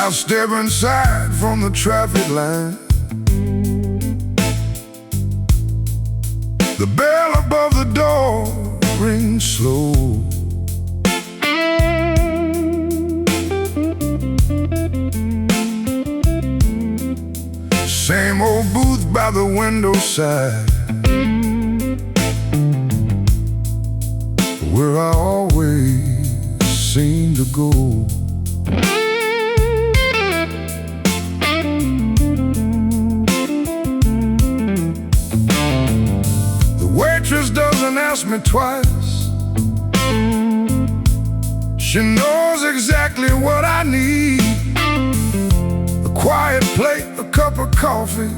Now step inside from the traffic line. The bell above the door rings slow. Same old booth by the window side, where I always seem to go. The waitress doesn't ask me twice. She knows exactly what I need. A quiet plate, a cup of coffee,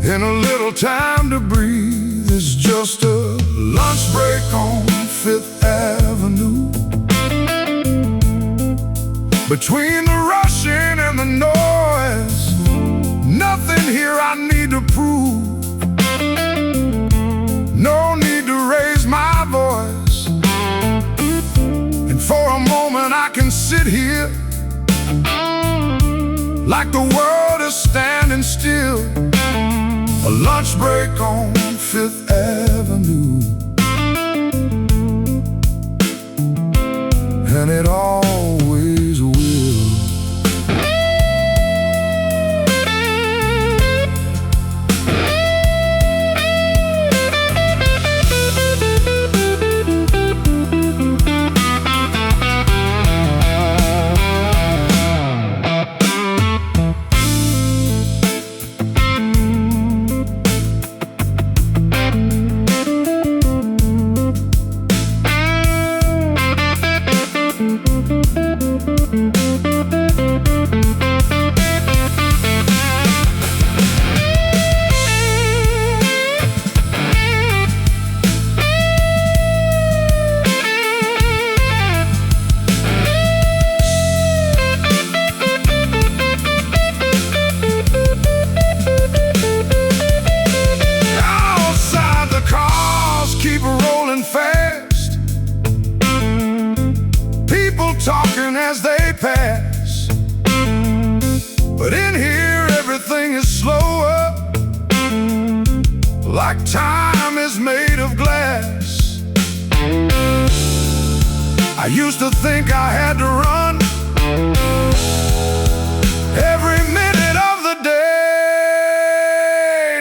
and a little time to breathe. It's just a lunch break on Fifth Avenue. Between the rushing and the noise, nothing here I need to prove. No need to raise my voice. And for a moment I can sit here like the world is standing still. A lunch break on Fifth Avenue, and it always will. Talking as they pass, but in here everything is slower, like time is made of glass. I used to think I had to run every minute of the day.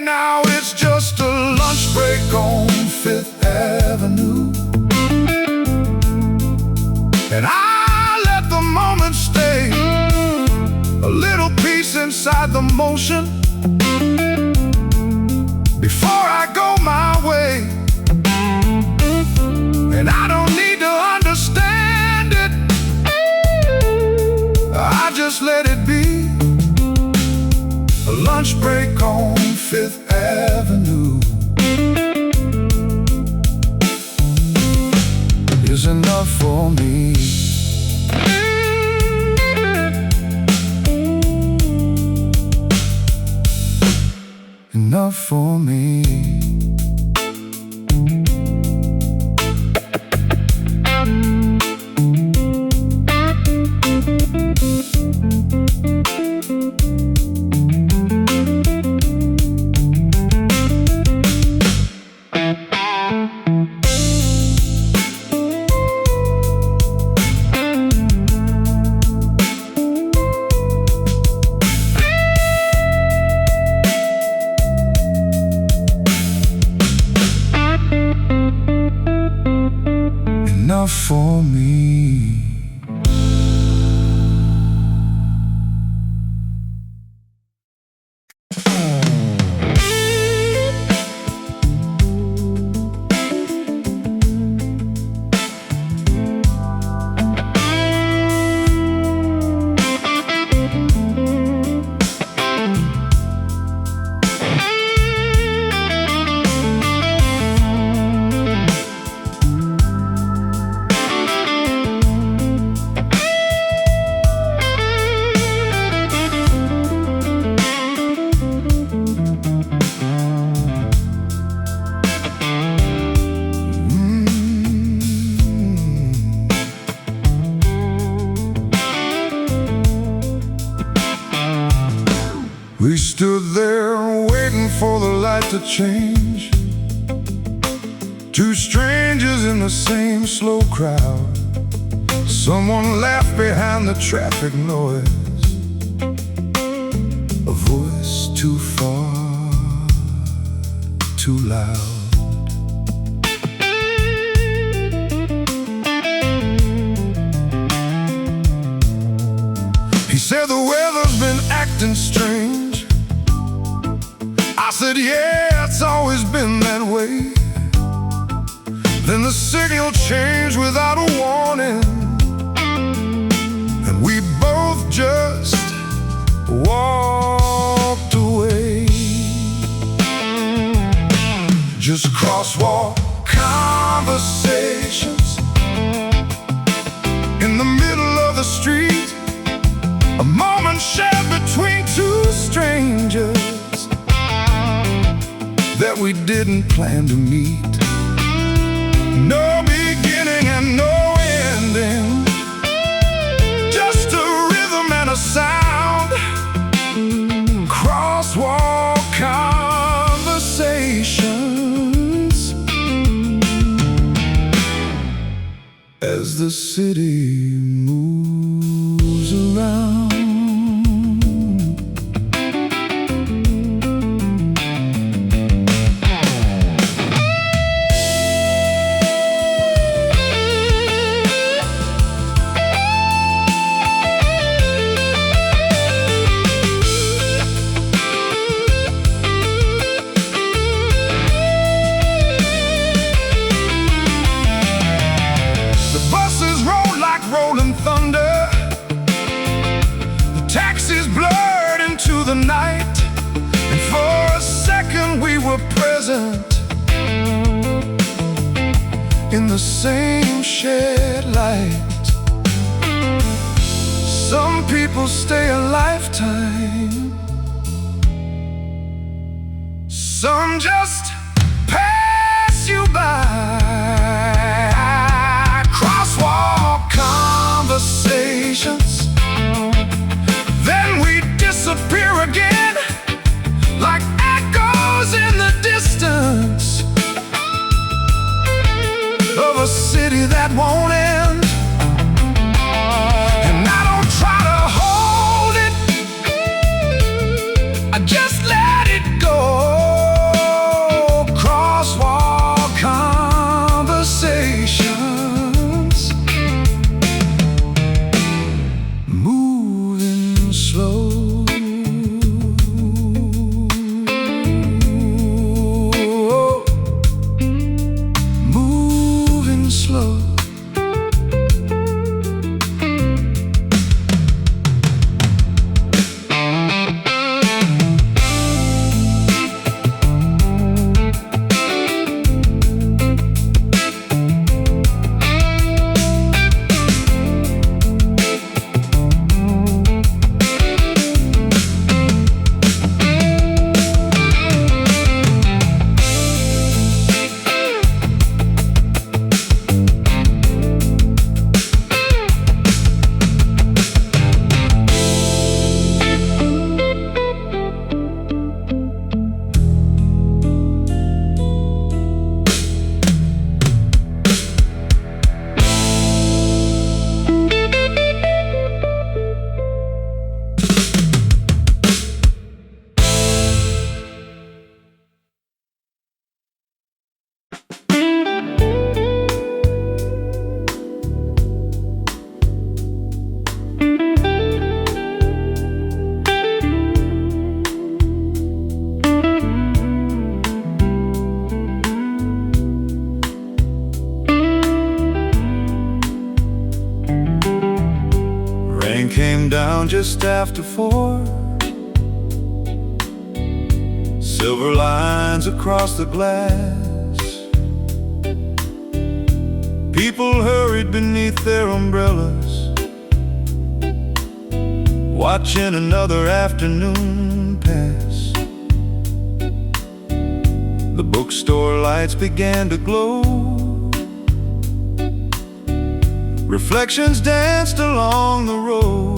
Now it's just a lunch break on Fifth Avenue, and I moment stay, a little peace inside the motion before I go my way. And I don't need to understand it, I just let it be. A lunch break on Fifth Avenue is enough for me. Enough for me. Enough for me. to change. Two strangers in the same slow crowd. Someone laughed behind the traffic noise. A voice too far, too loud. He said the weather's been acting strange. I said, yeah, it's always been that way. Then the signal changed without a warning, and we both just walked away. Just crosswalk conversations in the middle of the street. A moment shared between two strangers that we didn't plan to meet. No beginning and no ending, just a rhythm and a sound. Crosswalk conversations as the city moves around. Rolling thunder, the taxis blurred into the night, and for a second we were present in the same shared light. Some people stay a lifetime, some just pass you by. Crosswalk conversations, then we disappear again like echoes in the distance of a city that won't end. And I don't try to hold it, I just let it go. Crosswalk conversations, moving slow. Moving slow. Rain came down just after 4, silver lines across the glass. People hurried beneath their umbrellas, watching another afternoon pass. The bookstore lights began to glow, reflections danced along the road.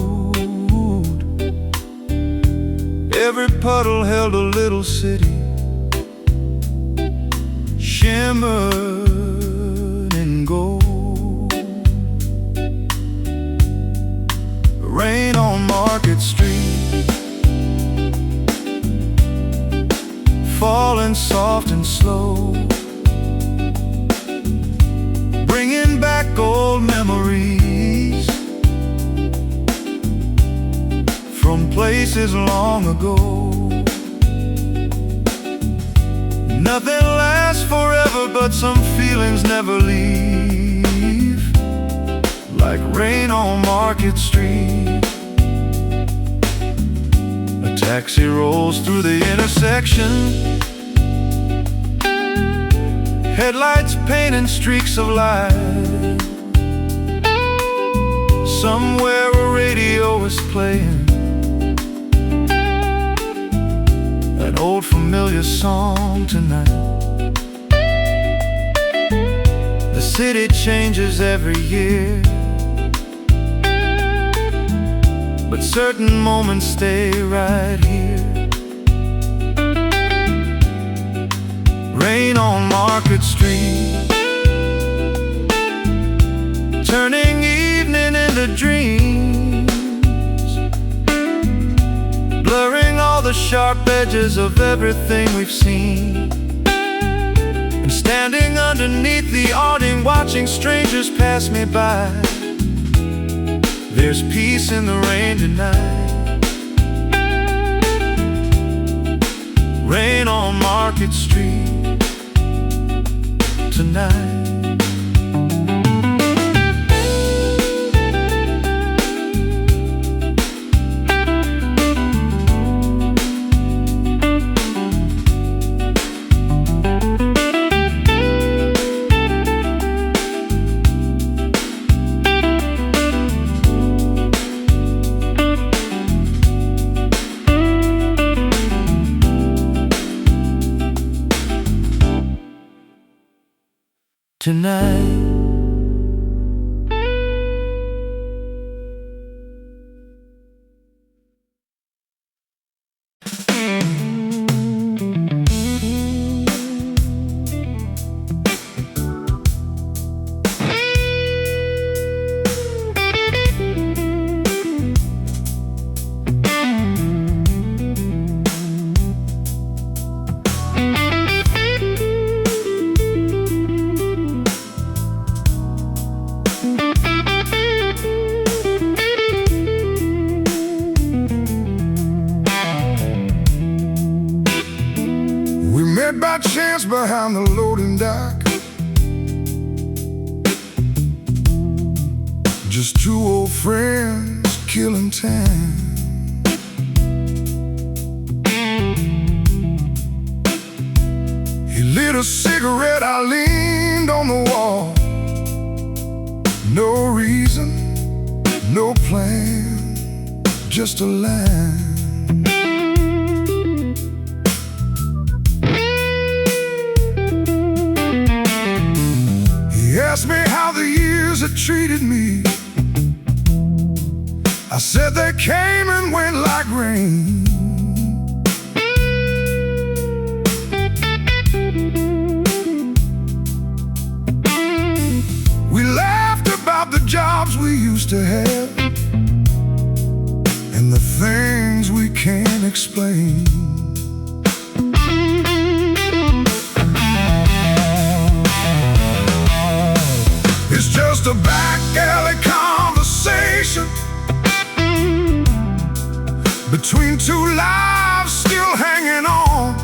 Every puddle held a little city, shimmered in gold. Rain on Market Street, falling soft and slow, bringing back old memories from places long ago. Nothing lasts forever, but some feelings never leave, like rain on Market Street. A taxi rolls through the intersection, headlights painting streaks of light. Somewhere a radio is playing an old familiar song tonight. The city changes every year, but certain moments stay right here. Rain on Market Street, turning evening into dreams, blurring all the sharp edges of everything we've seen. And standing underneath the awning, watching strangers pass me by, there's peace in the rain tonight. Rain on Market Street tonight. Tonight, by chance behind the loading dock, just two old friends killing time. He lit a cigarette, I leaned on the wall. No reason, no plan, just a line. He asked me how the years had treated me. I said they came and went like rain. We laughed about the jobs we used to have and the things we can't explain. It's just a back alley conversation between two lives still hanging on.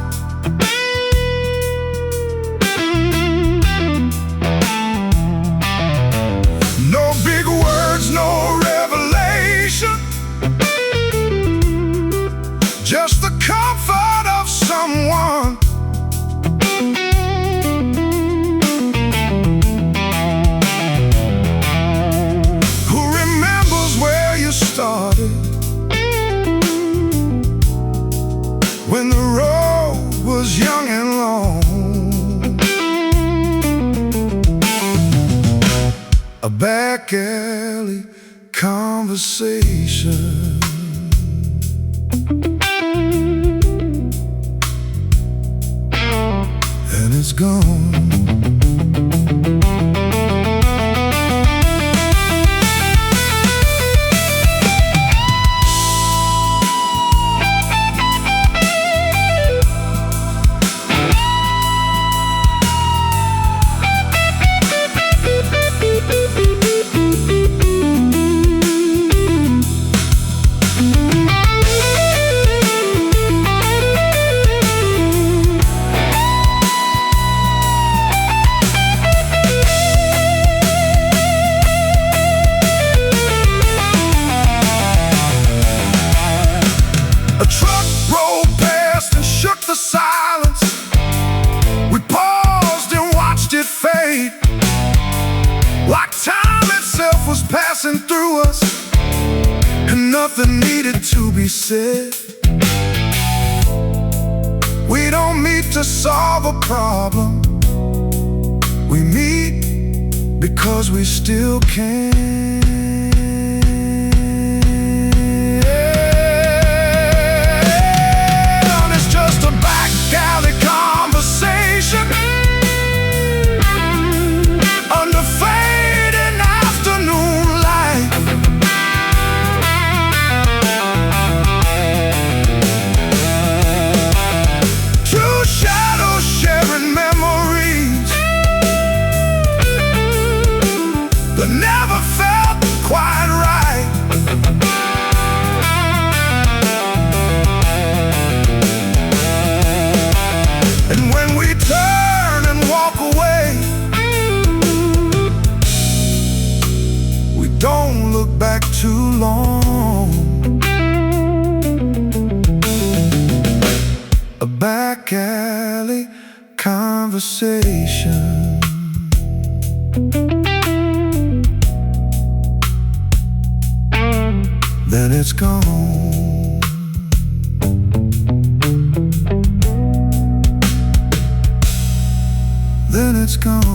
No big words, no revelation, just the comfort of someone who remembers where you started, when the road was young and long. A back alley conversation, and it's gone. fade, like time itself was passing through us, and nothing needed to be said. We don't meet to solve a problem, we meet because we still can. It's just a back alley conversation under fading afternoon light. Two shadows sharing memories that never felt quite right. And when we turn and walk away, we don't look back too long. A back alley conversation. Then it's gone. Then it's gone.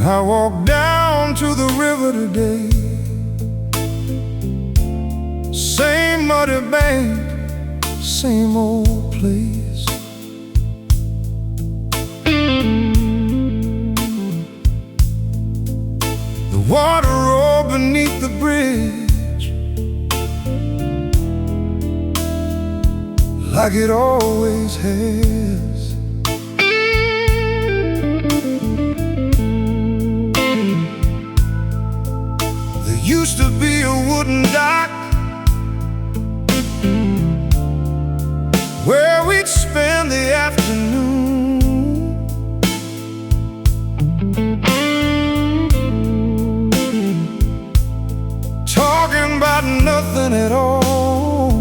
I walked down to the river today, same muddy bank, same old place. The water rolled beneath the bridge like it always has. Used to be a wooden dock where we'd spend the afternoon. Talking about nothing at all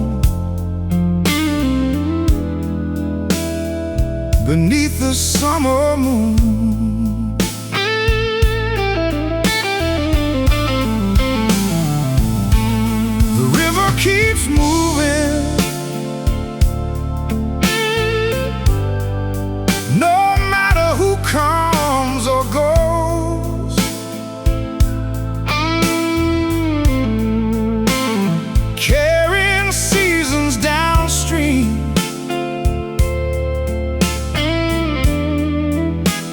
beneath the summer moon. Keeps moving, no matter who comes or goes. Carrying seasons downstream,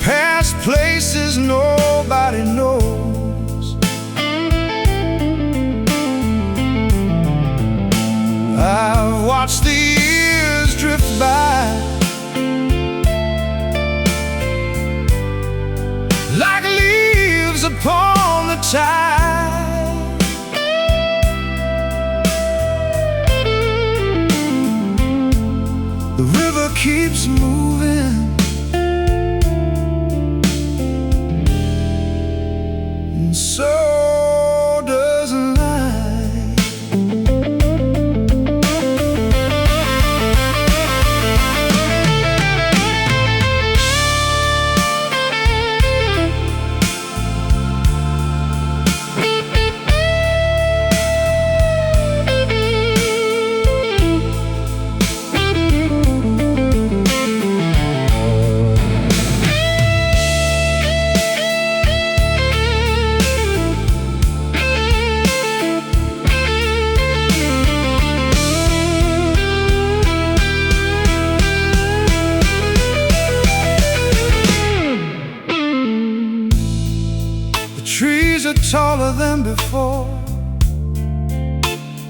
past places nobody knows. I've watched the years drift by like leaves upon the tide. The river keeps moving, and so does life. taller than before.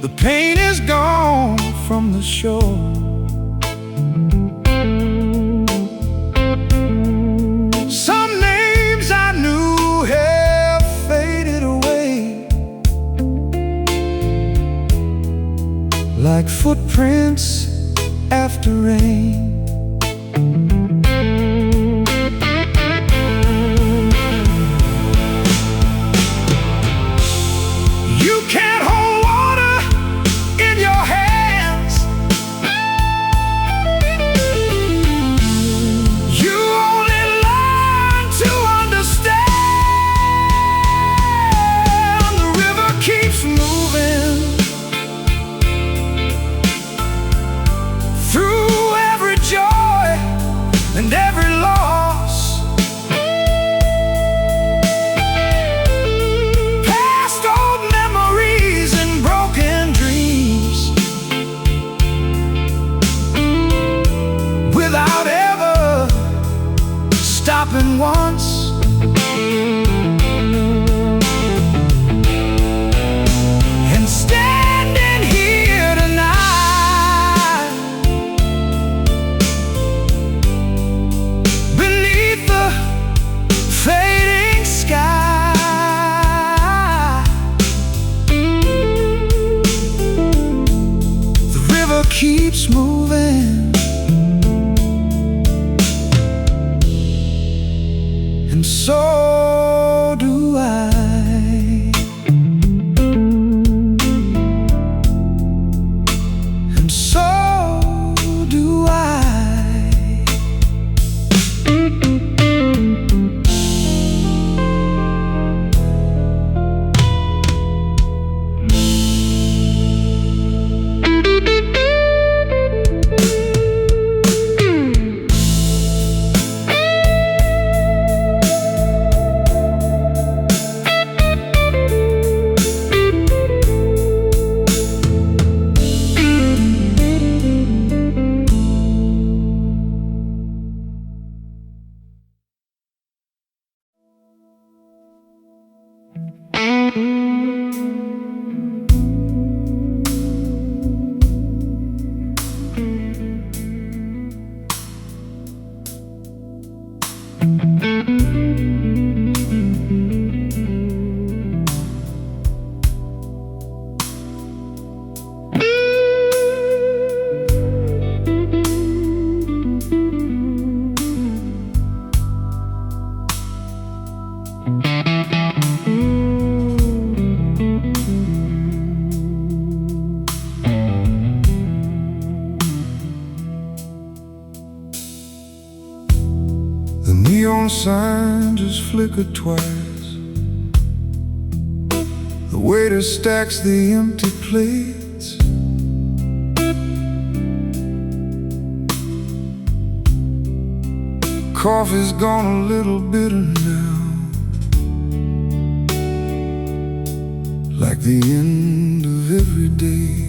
The pain is gone from the shore. Some names I knew have faded away, like footprints after rain. You can't hold water in your hands. You only learn to understand. The river keeps moving through every joy and every loss. Past old memories and broken dreams, without ever stopping once. And standing here tonight, beneath the fading sky, the river keeps moving, and so do I. And so do I. The neon sign just flickered twice. The waiter stacks the empty plates. Coffee's gone a little bitter now, like the end of every day.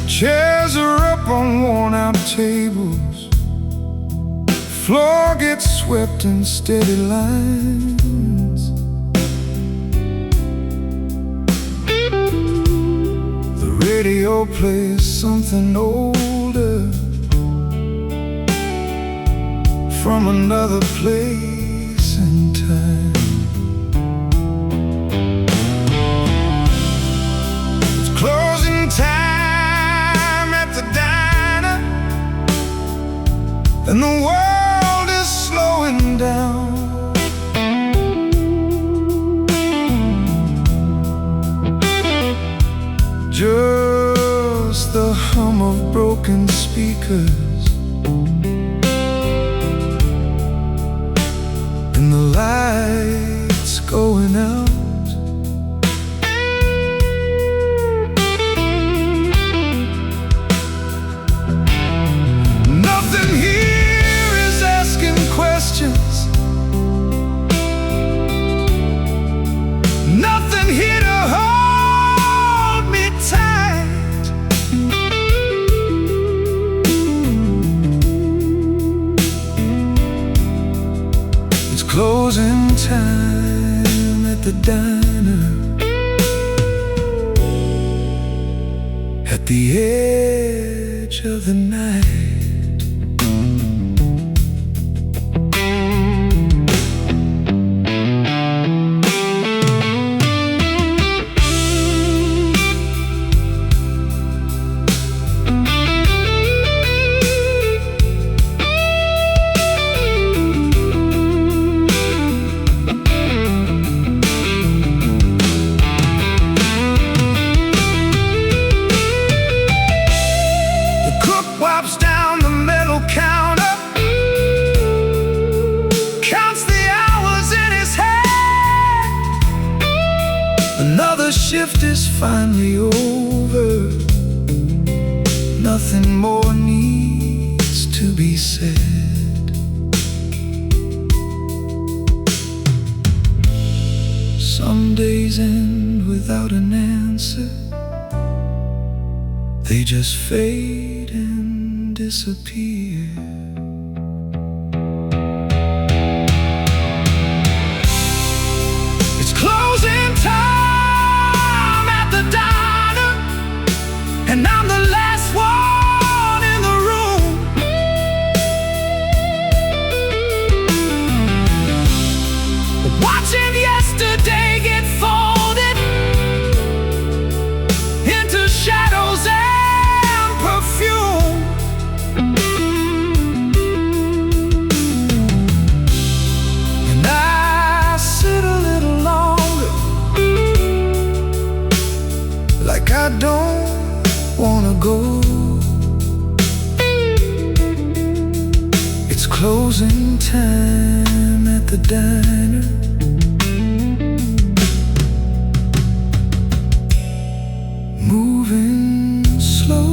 Chairs are up on worn-out tables. Floor gets swept in steady lines. The radio plays something older, from another place and time. It's closing time at the diner, and the world is slowing down. Just the hum of broken speakers and the lights going out. Nothing here is asking questions. Nothing here to hold me tight. closing time at the diner, at the edge of the night. Wipes down the metal counter, counts the hours in his hand. Another shift is finally over. Nothing more needs to be said. Some days end without an answer. They just fade and disappear. It's closing time at the diner, and I'm the last one in the room. Watching yesterday get folded into shadows and perfume. And I sit a little longer, like I don't wanna go. It's closing time at the diner. Moving slow.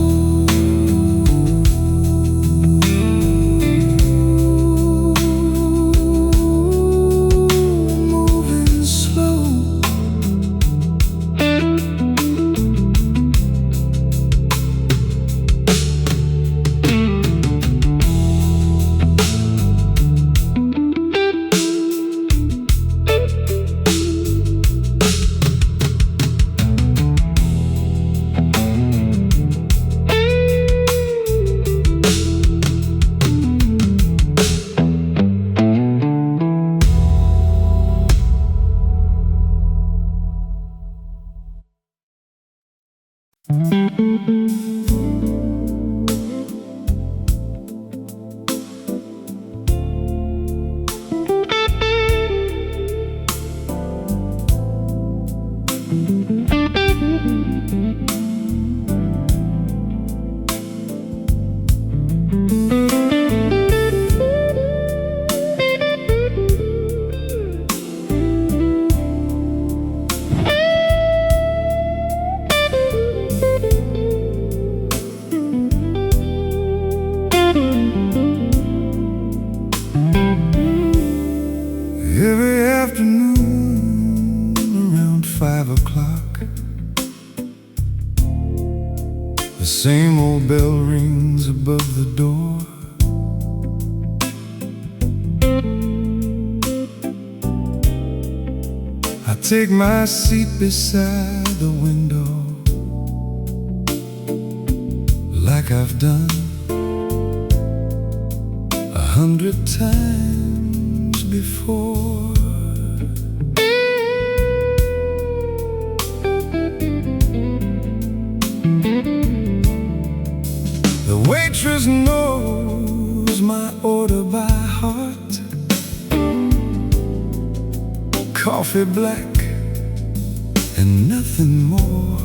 Every afternoon around 5 o'clock, the same old bell rings above the door. I take my seat beside the window, like I've done 100 times before. The waitress knows my order by heart. Coffee black and nothing more.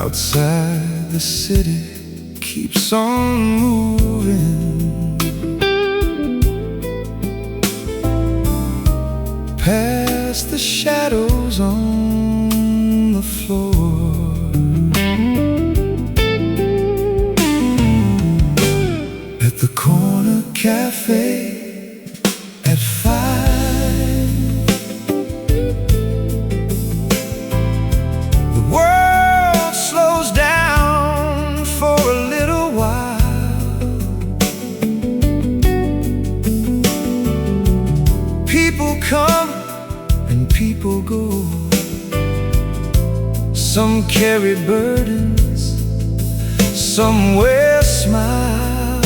Outside the city keeps on moving, past the shadows on the floor. At the corner cafe at 5, the world slows down for a little while. carry burdens, somewhere smiles.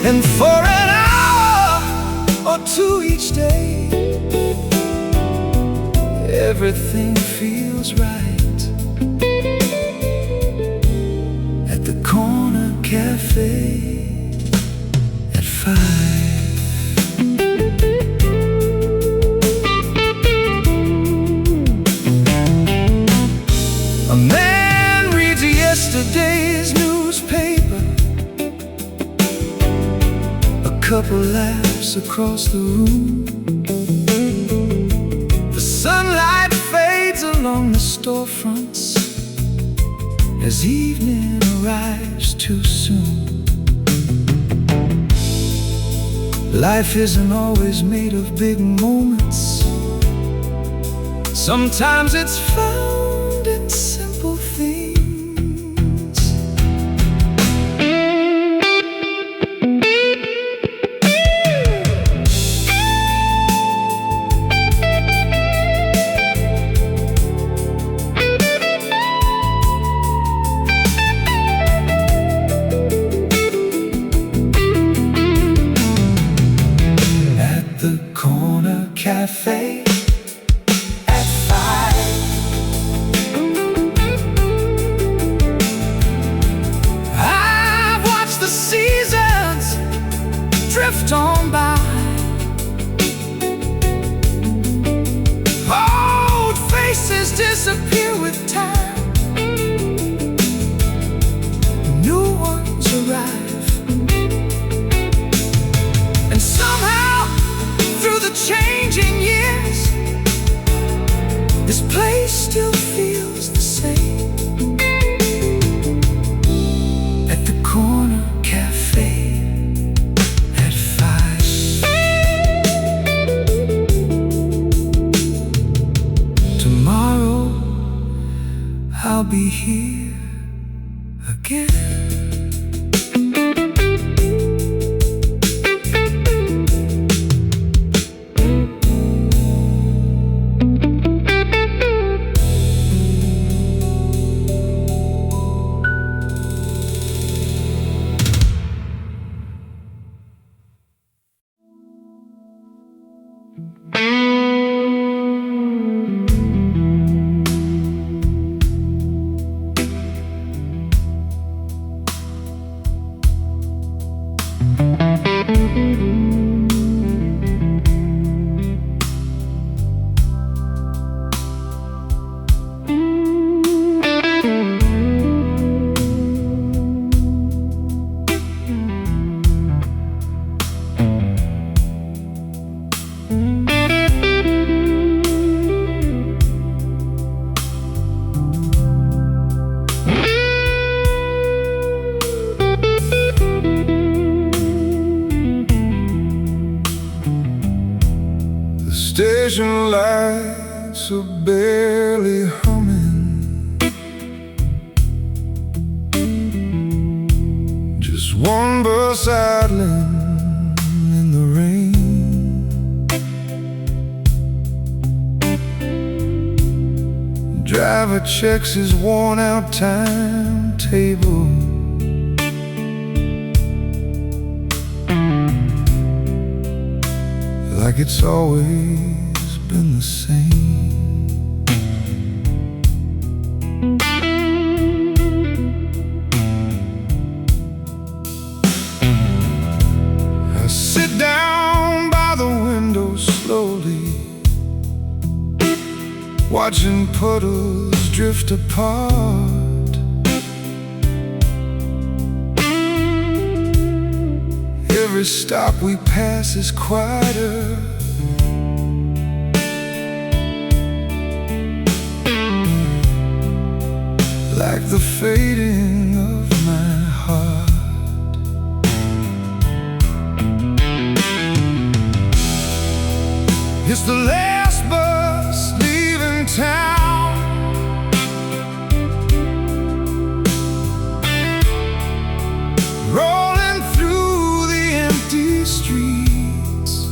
And for an hour or two each day, everything feels right at the corner cafe at 5. A man reads yesterday's newspaper, a couple laughs across the room. The sunlight fades along the storefronts as evening arrives too soon. Life isn't always made of big moments. Sometimes it's found in simple things. Cafe at 5. I've watched the seasons drift on by, old faces disappear with time, new ones arrive, and somehow through the changing years, this place still feels the same. At the corner cafe at 5. Tomorrow I'll be here again. Station lights are barely humming, just one bus idling in the rain. Driver checks his worn-out timetable, like it's always been the same. I sit down by the window slowly, watching puddles drift apart. Every stop we pass is quieter, like the fading of my heart. It's the last bus leaving town, rolling through the empty streets.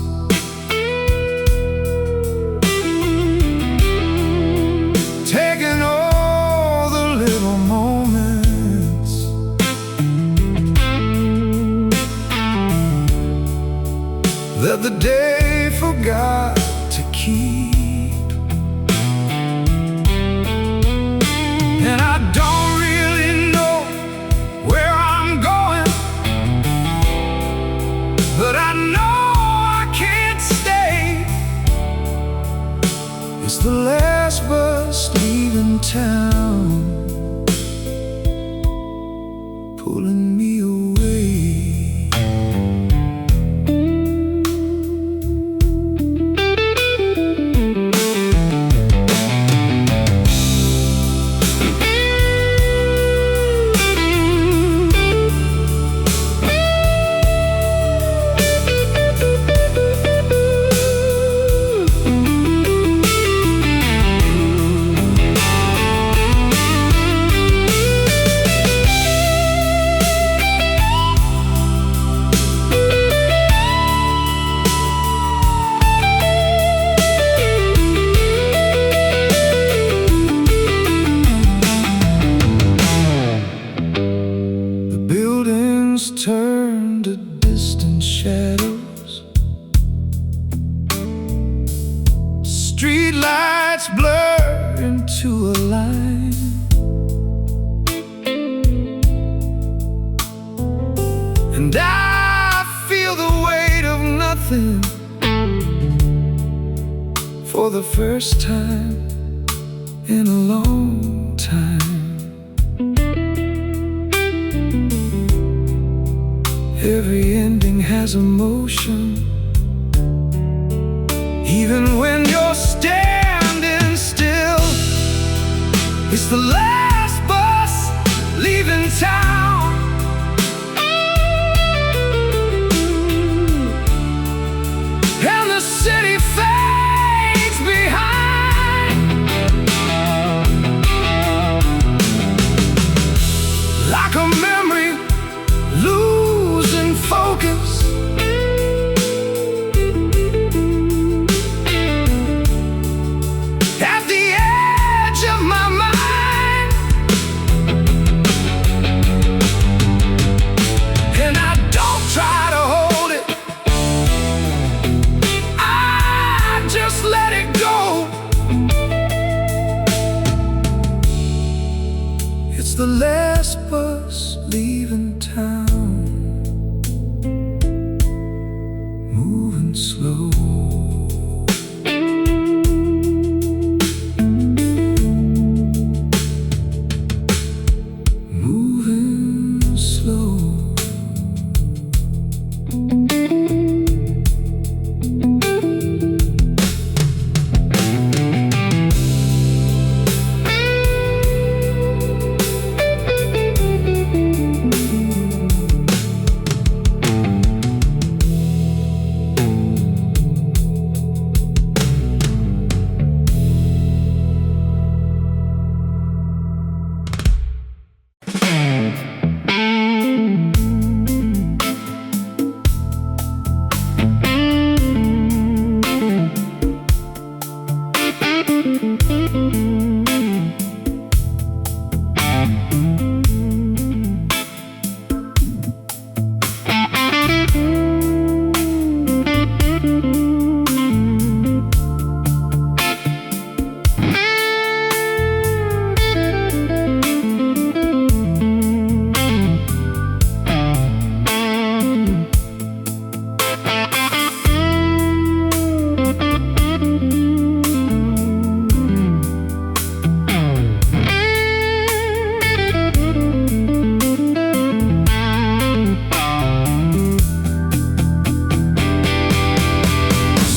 and I feel the weight of nothing for the first time in a long time. Every ending has emotion, even when you're standing still. It's the last bus leaving town, and the city fades behind like a memory losing focus. At the edge of my mind, and I don't try to hold it, I just let it go. It's the last bus leaving town, moving slow. Moving slow.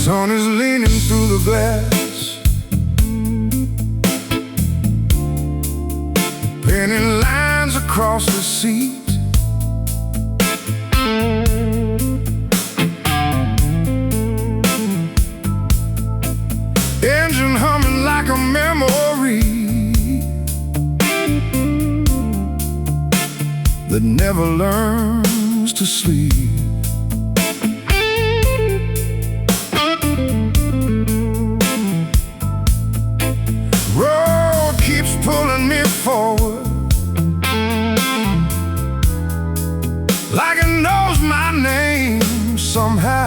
Sun is leaning through the glass, painting lines across the seat. Engine humming like a memory that never learns to sleep. Road keeps pulling me forward, like it knows my name somehow.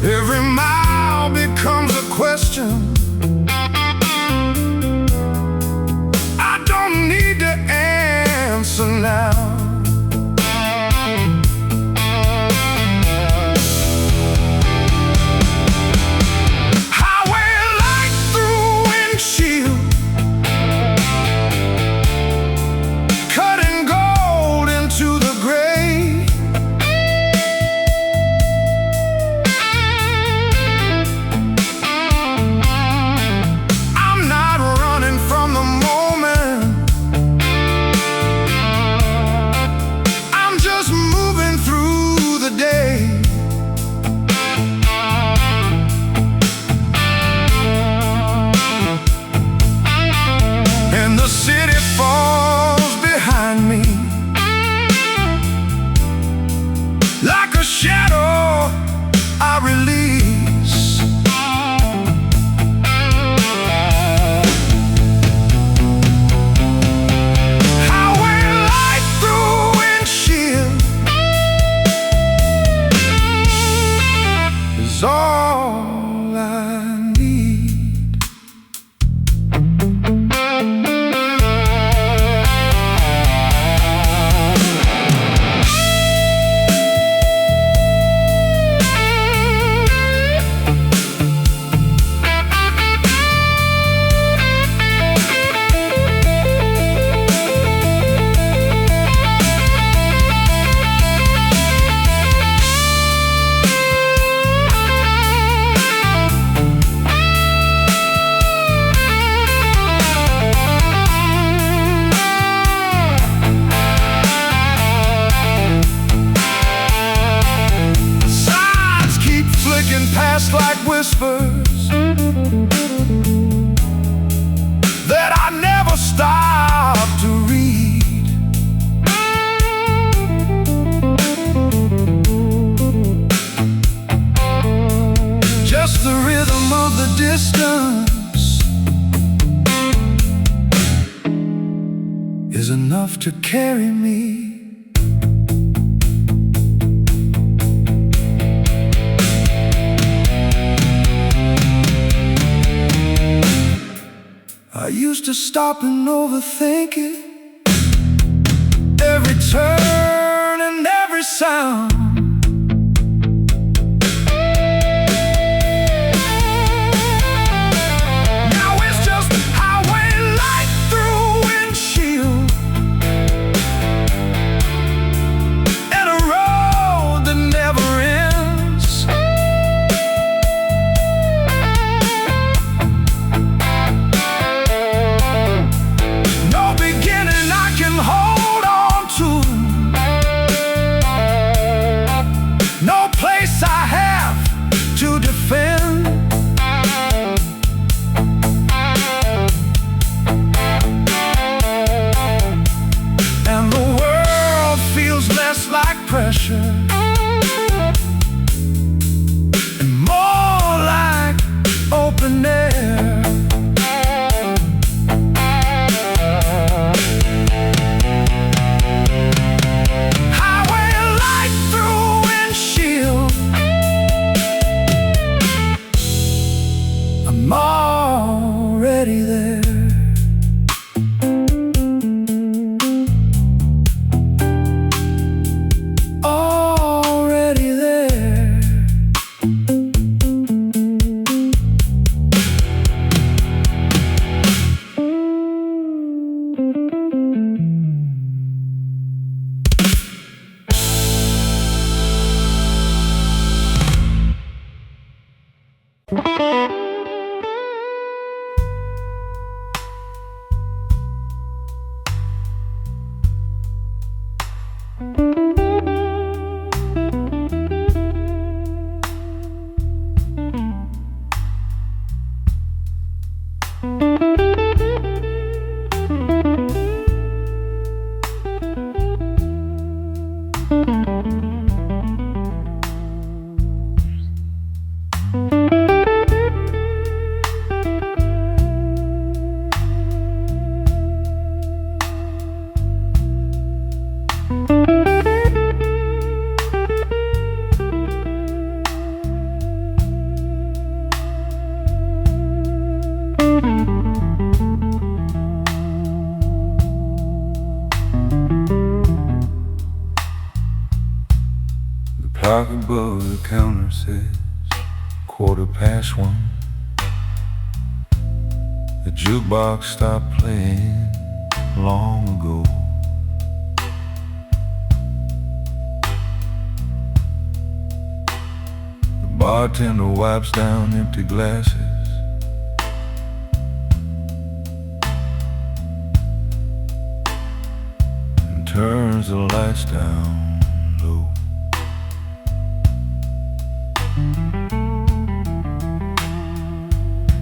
Every mile becomes a question, distance is enough to carry me. I used to stop and overthink it, every turn and every sound. Now it's just highway light through windshield and a road that never ends. No beginning I can hold on to, no place I have to defend. And the world feels less like pressure and more like open air. Highway light through windshield, I'm already there. Already there. The clock above the counter says 1:15. The jukebox stopped playing long ago. The bartender wipes down empty glasses and turns the lights down low.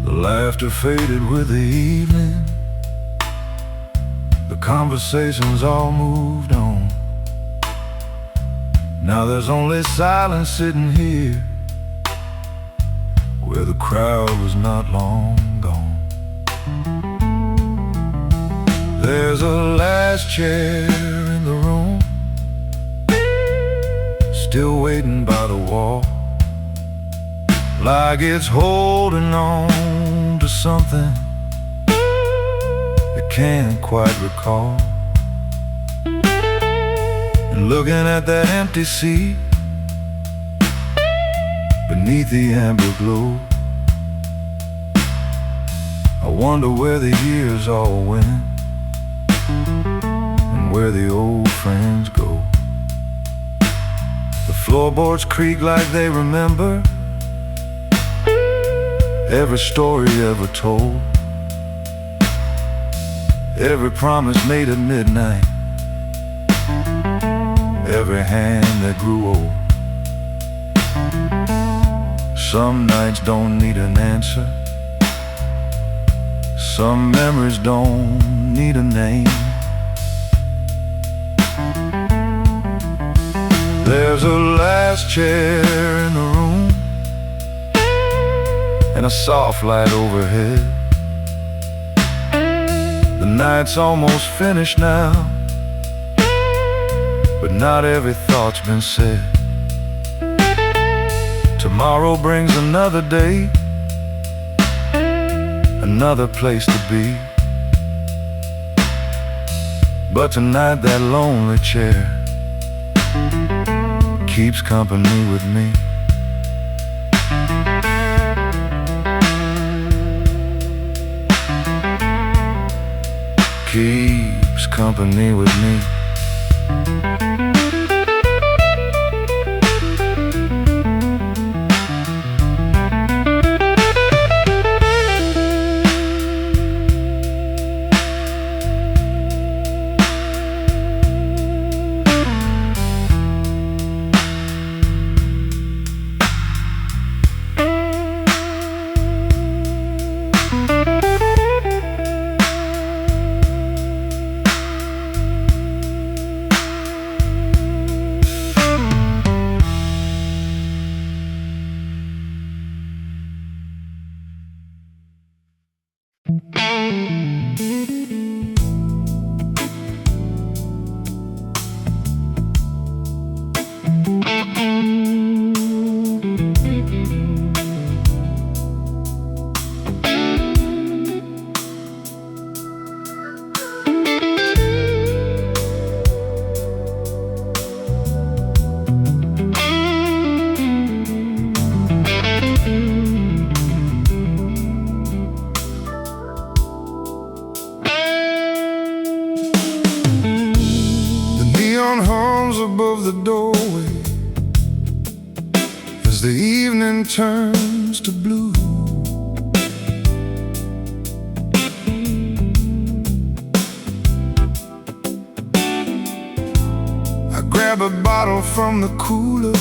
The laughter faded with the evening, the conversations all moved on. Now there's only silence sitting here where the crowd was not long gone. There's a last chair in the room, still waiting by the wall, like it's holding on to something it can't quite recall. And looking at that empty seat beneath the amber glow, I wonder where the years all went and where the old friends go. The floorboards creak like they remember every story ever told, every promise made at midnight, every hand that grew old. Some nights don't need an answer, some memories don't need a name. There's a last chair in the room, and a soft light overhead. The night's almost finished now, but not every thought's been said. Tomorrow brings another day, another place to be. But tonight that lonely chair keeps company with me. Keeps company with me. Hums above the doorway as the evening turns to blue. I grab a bottle from the cooler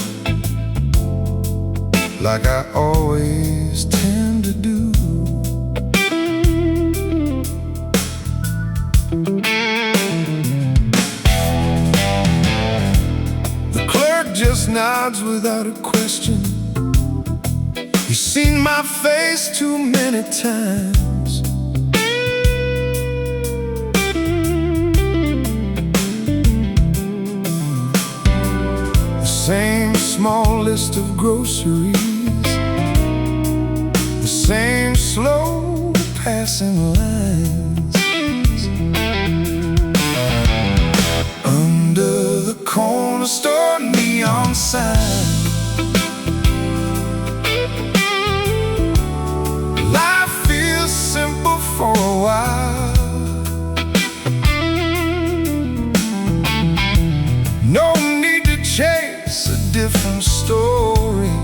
like I always tend to do. Just nods without a question. He's seen my face too many times. The same small list of groceries, the same slow passing lines. Under the corner store neon sign, life feels simple for a while. No need to chase a different story.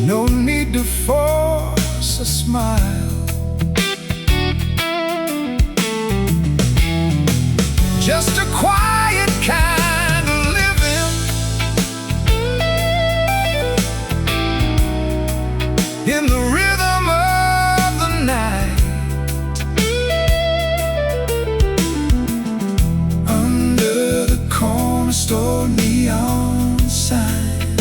No need to force a smile. Just a quiet kind of living, in the rhythm of the night. Under the corner store neon sign,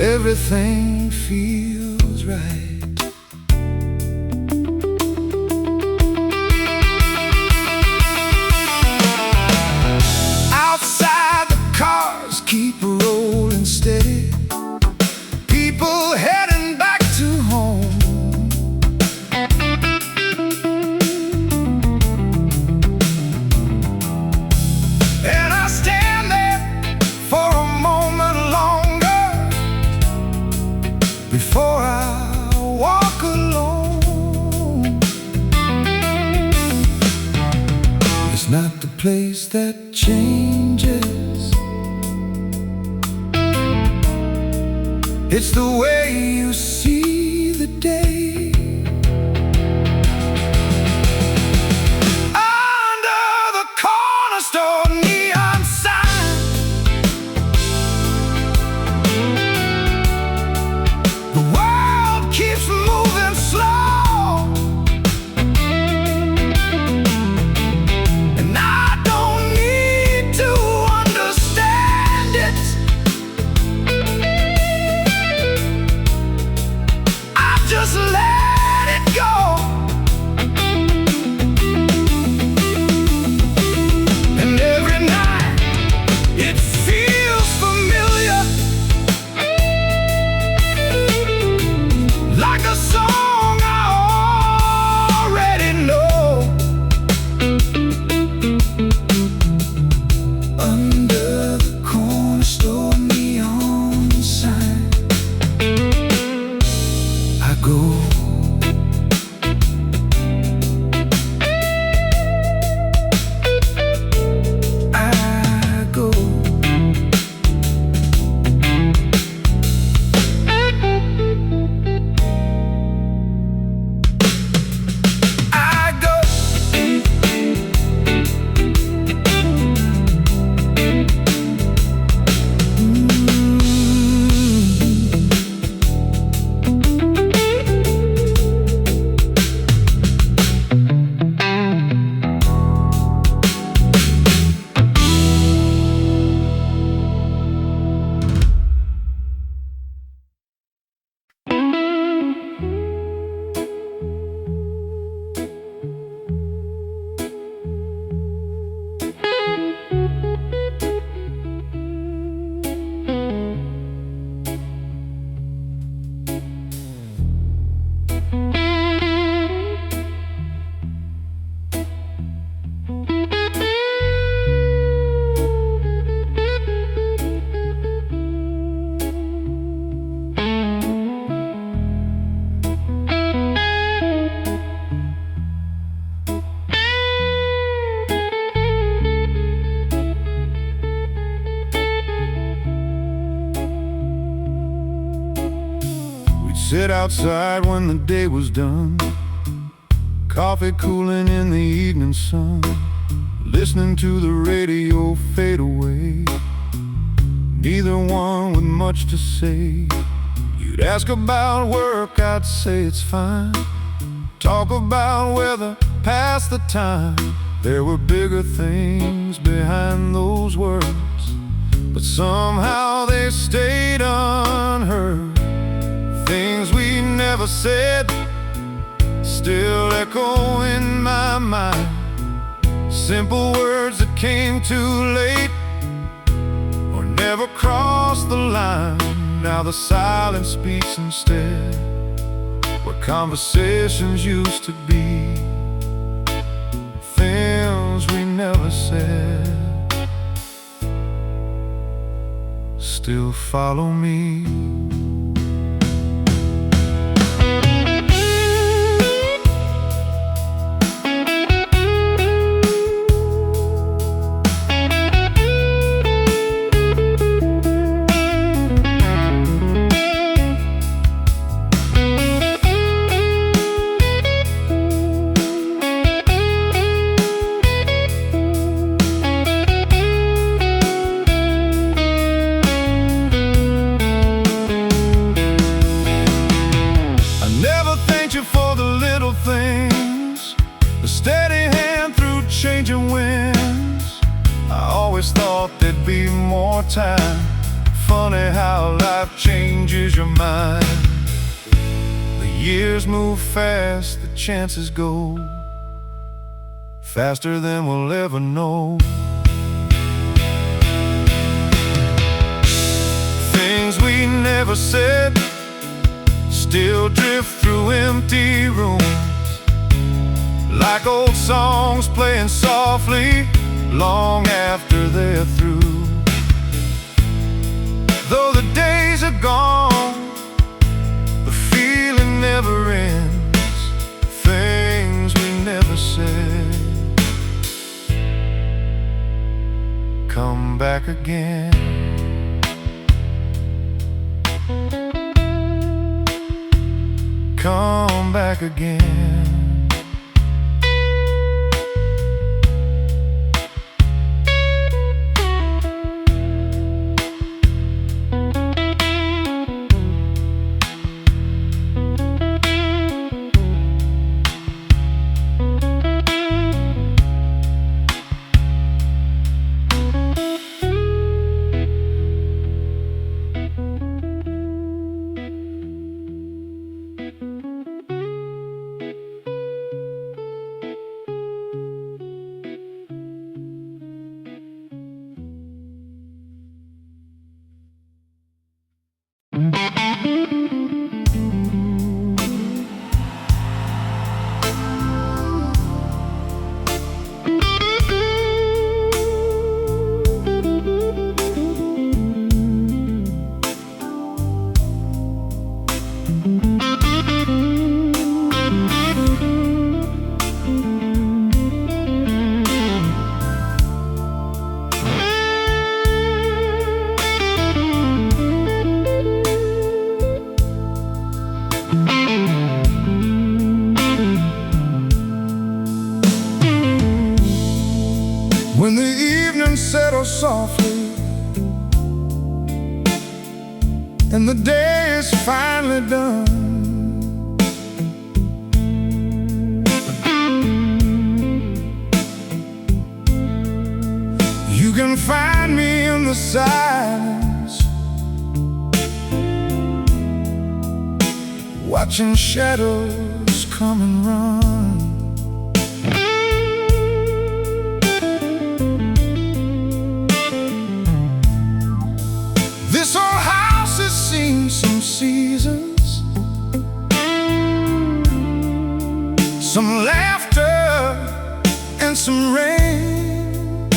everything feels right. Keep rolling steady, people heading back to home. And I stand there for a moment longer before I walk alone. It's not the place that changes, it's the way you see the day. Under the corner store neon sign, the world keeps moving slow, and I don't need sit outside when the day was done, coffee cooling in the evening sun, listening to the radio fade away, neither one with much to say. You'd ask about work, I'd say it's fine, talk about weather, pass the time. There were bigger things behind those words, but somehow they stayed unheard. Things we never said still echo in my mind. Simple words that came too late or never crossed the line. Now the silence speaks instead, where conversations used to be. Things we never said still follow me. Changing winds, I always thought there'd be more time. Funny how life changes your mind. The years move fast, the chances go faster than we'll ever know. Things we never said still drift through empty rooms, like old songs playing softly long after they're through. Though the days are gone, the feeling never ends. Things we never said come back again. Come back again. When the evening settles softly and the day is finally done, you can find me in the silence, watching shadows come and run. This old house has seen some seasons, some laughter and some rain.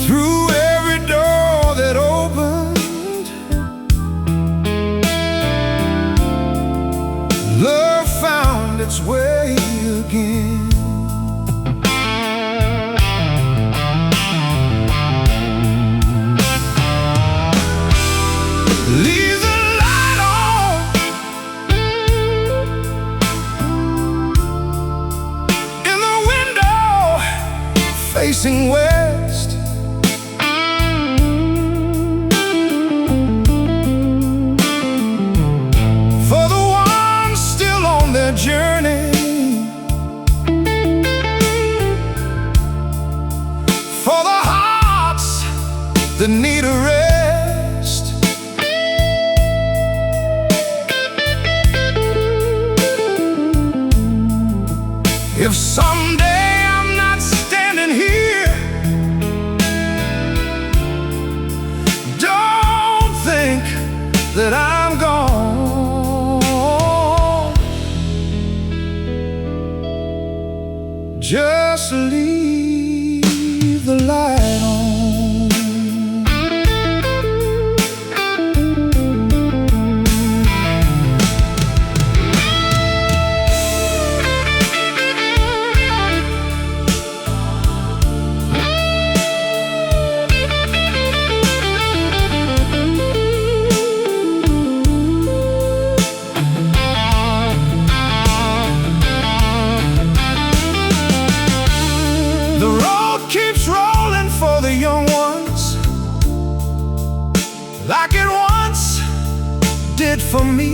Through every door that opened, love found its way again. facing west. For the ones still on their journey, for the hearts that need a rest. If someday I'm not standing here, don't think that I'm gone. Just leave the light on. The road keeps rolling for the young ones, like it once did for me.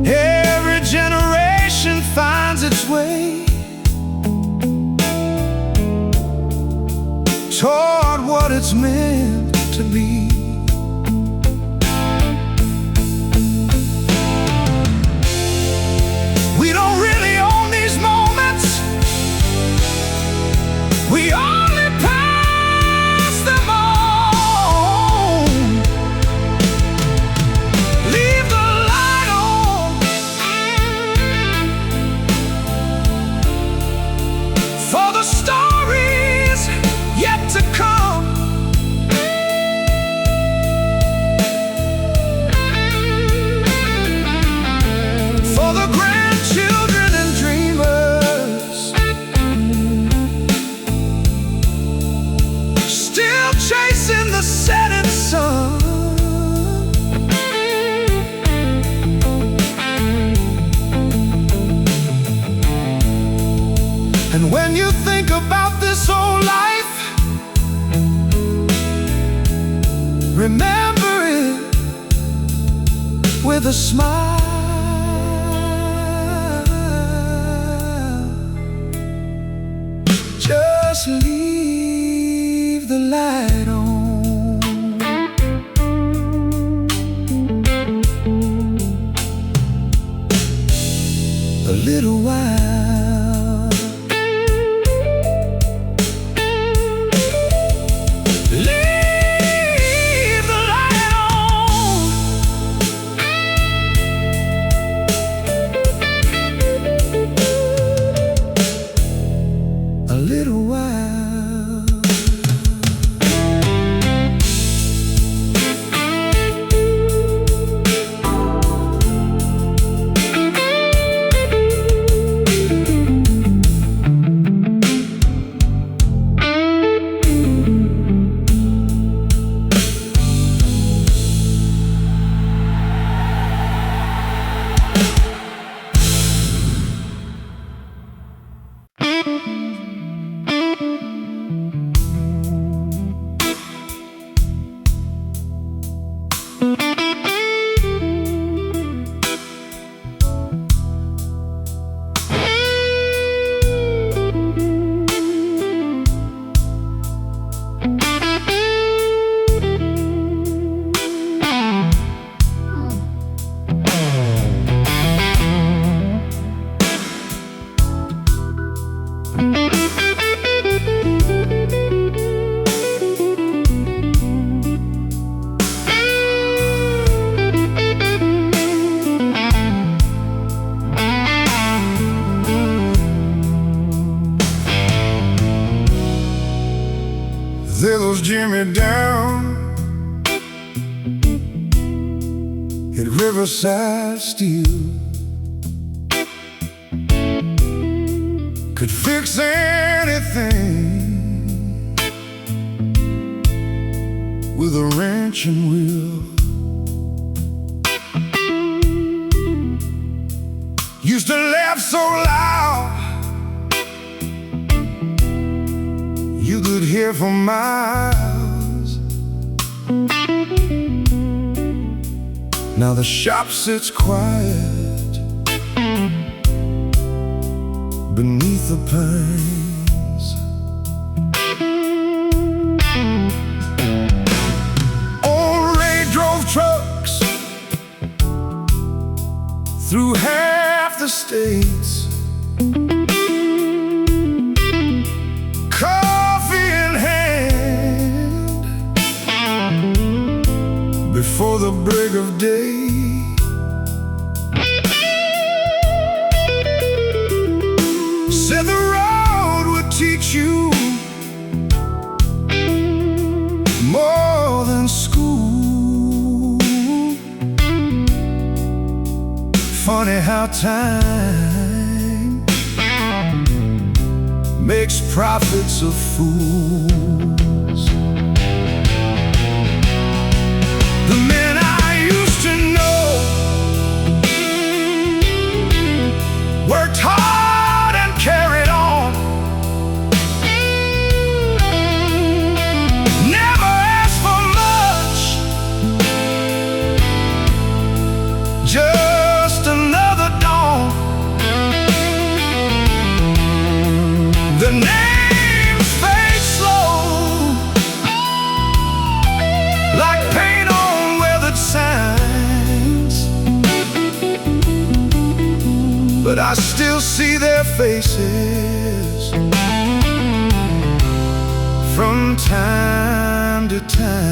Every generation finds its way toward what it's meant to be. We don't really own these moments, we only pass them on. Leave the light on for the stories yet to come. For the grandchildren and dreamers still chasing the setting sun. And when you think about this old life, remember it with a smile. Just leave the light on. A little while. Leave the light on. A little while. There goes Jimmy down at Riverside Steel. Could fix anything with a wrench and wheel. so loud you could hear for miles. Now the shop sits quiet beneath the pines. Old Ray drove trucks through half the states, coffee in hand, before the break of day. Said the road would teach you more than school. Funny how time makes prophets of fools. The men I used to know worked hard and carried on, never asked for much, just another dawn. The names fade slow, like paint on weathered signs, but I still see their faces from time to time.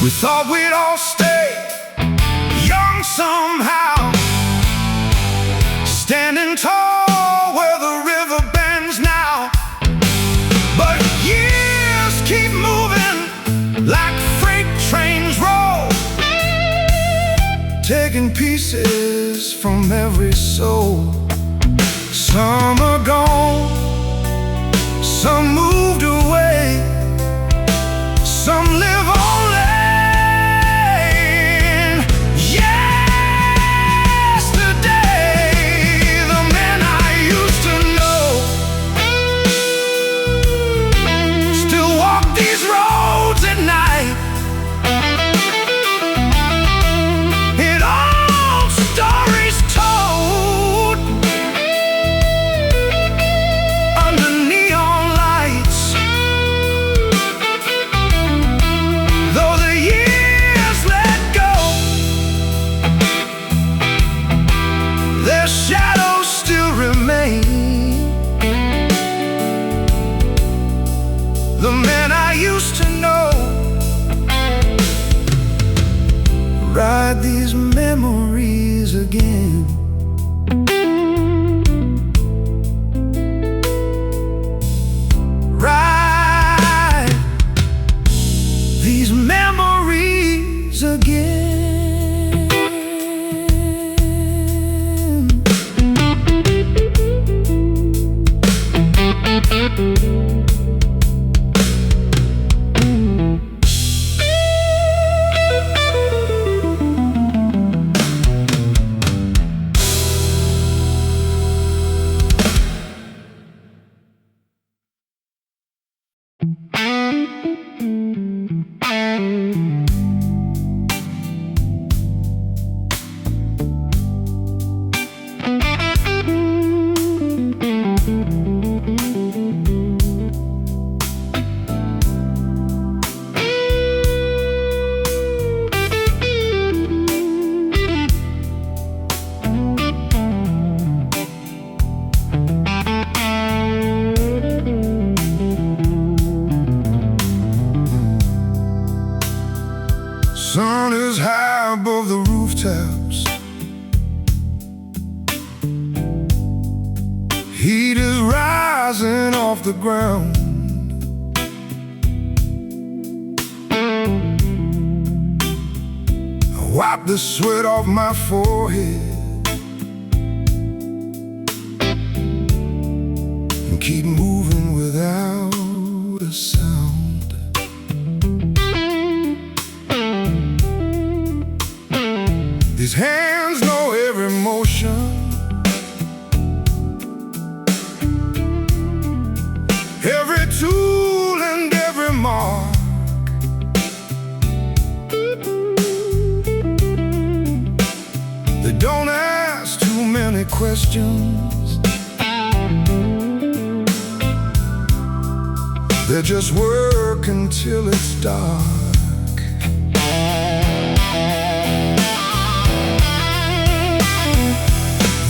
We thought we'd all stay young somehow, standing tall where the river bends now. But years keep moving like freight trains roll, taking pieces from every soul. Some are gone, some moved away, some live on lane. Yesterday, the men I used to know still walk these roads at night. In old stories told under neon lights. Though the years let go, their shadows still remain. The men I used to know ride these memories again. Ride these memories again. Sun is high above the rooftops, heat is rising off the ground. I wipe the sweat off my forehead and keep moving without a sound. These hands know every motion, every tool and every mark. They don't ask too many questions, they just work until it's dark.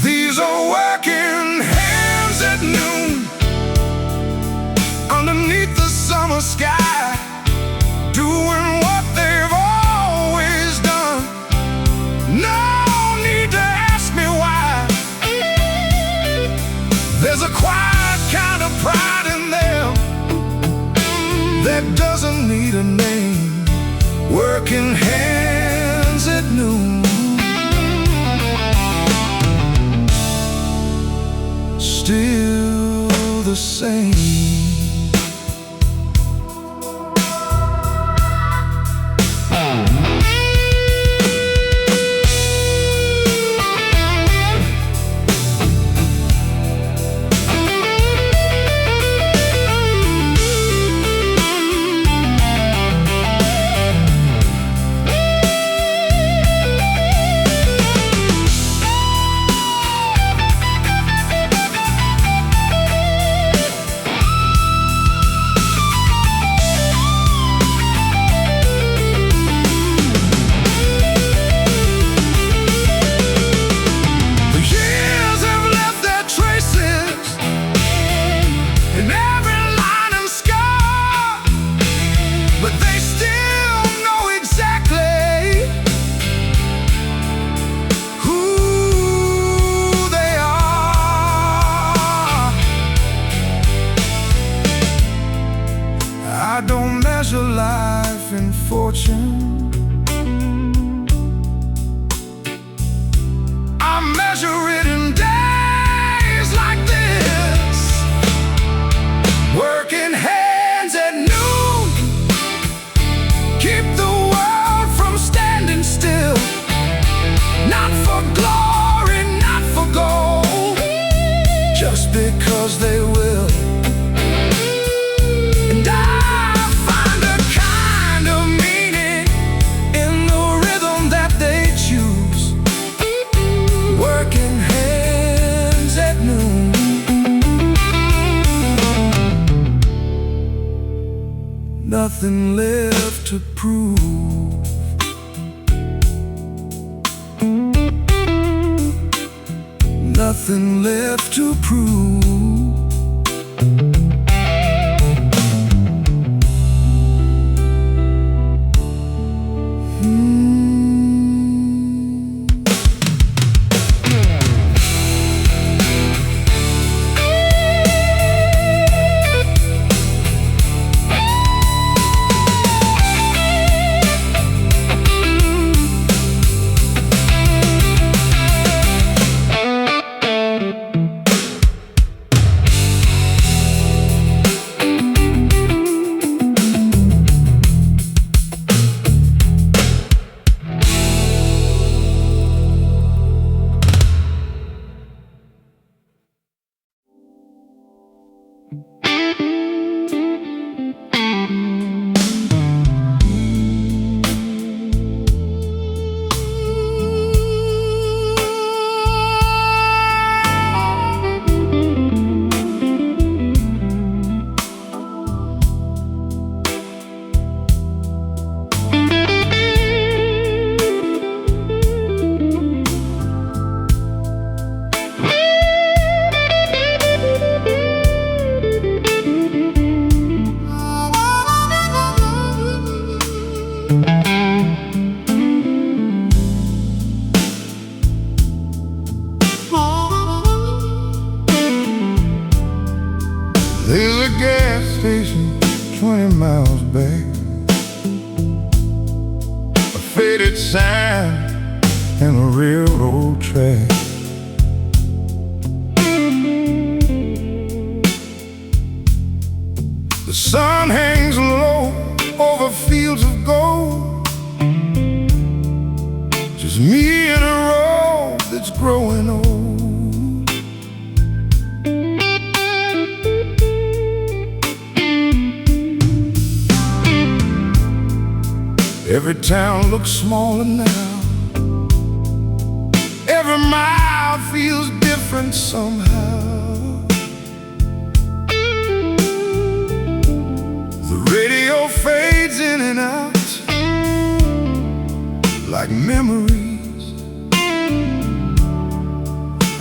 These are working hands at noon, underneath the summer sky, doing what they've always done. No need to ask me why. There's a quiet kind of pride in them that doesn't need a name. Working hands at noon, still the same. I don't measure life in fortune, I measure it in days like this. Working hands at noon, keep the world from standing still. Not for glory, not for gold, just because they will. Nothing left to prove. Nothing left to prove. There's a gas station 20 miles back, a faded sign and a railroad track. The sun hangs low over fields of gold, just me and a Every town looks smaller now. Every mile feels different somehow. The radio fades in and out like memories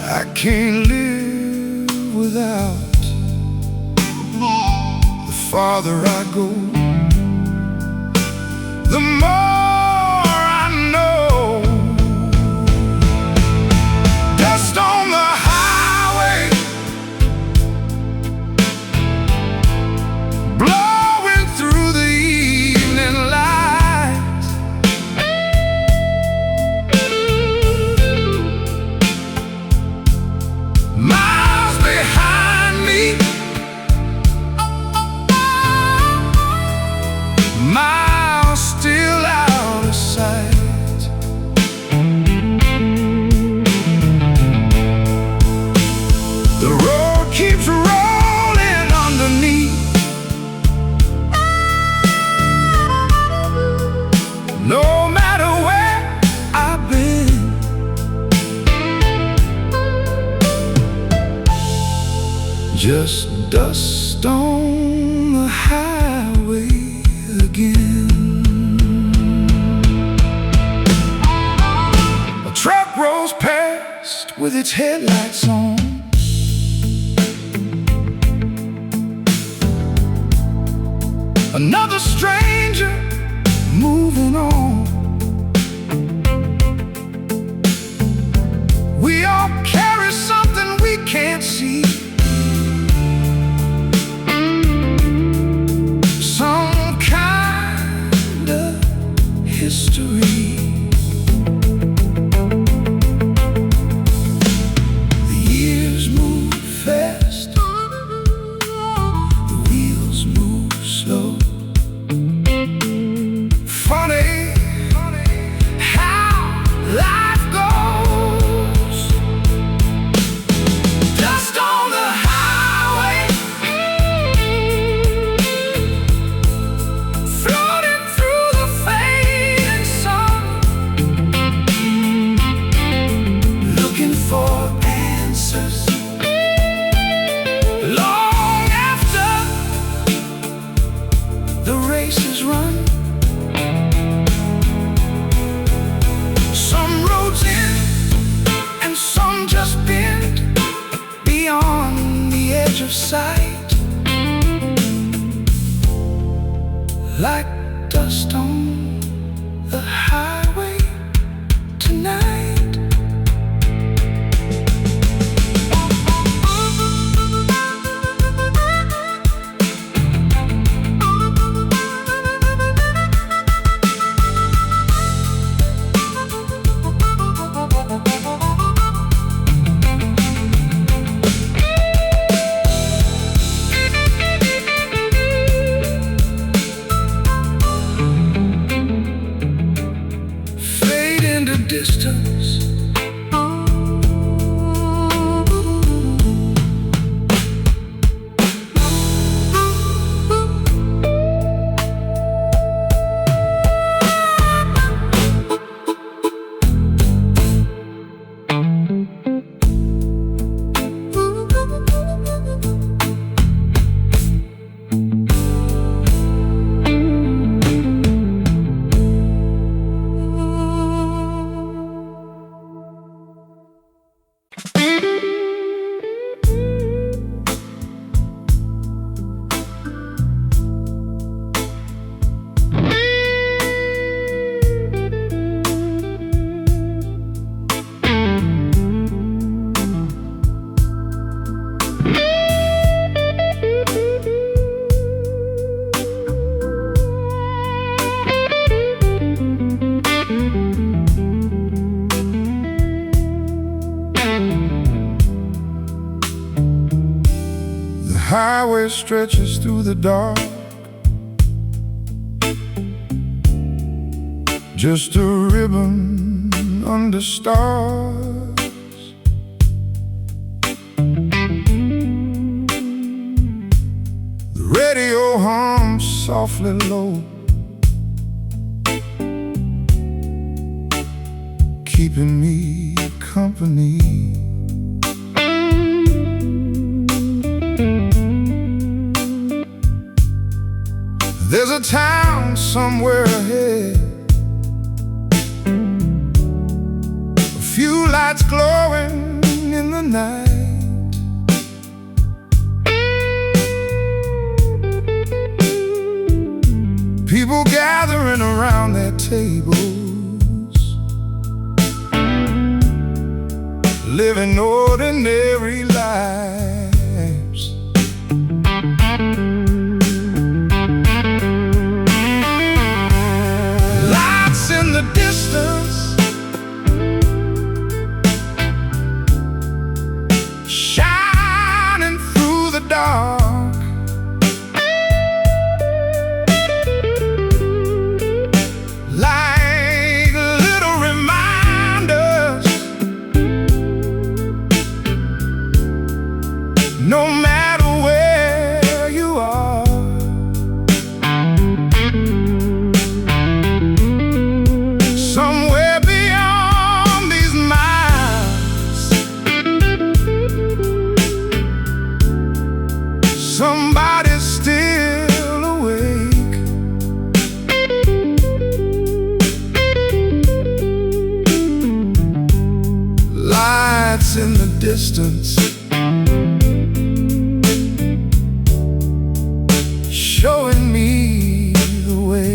I can't live without. The farther I go, the more I know. Dust on the highway, blowing through the evening light. Miles behind me, miles still out of sight. The road keeps rolling underneath. No matter where I've been, just dust on the highway again. A truck rolls past with its headlights on. Another stranger moving on. We all carry something we can't see. Some kind of history. The years move fast, the wheels move slow. Funny how life goes. Dust on the highway, floating through the fading sun, looking for answers long after the race is run. Some roads end and some just bend beyond the edge of sight, like dust on the highway tonight. Fade into distance. The highway stretches through the dark, just a ribbon under stars. The radio hums softly low, keeping me company. There's a town somewhere ahead, a few lights glowing in the night. People gathering around their tables, living ordinary lives. Lights in the distance, shining through the dark. Like little reminders, no matter where you are. Somewhere beyond these miles, somebody's still awake. Lights in the distance, showing me the way.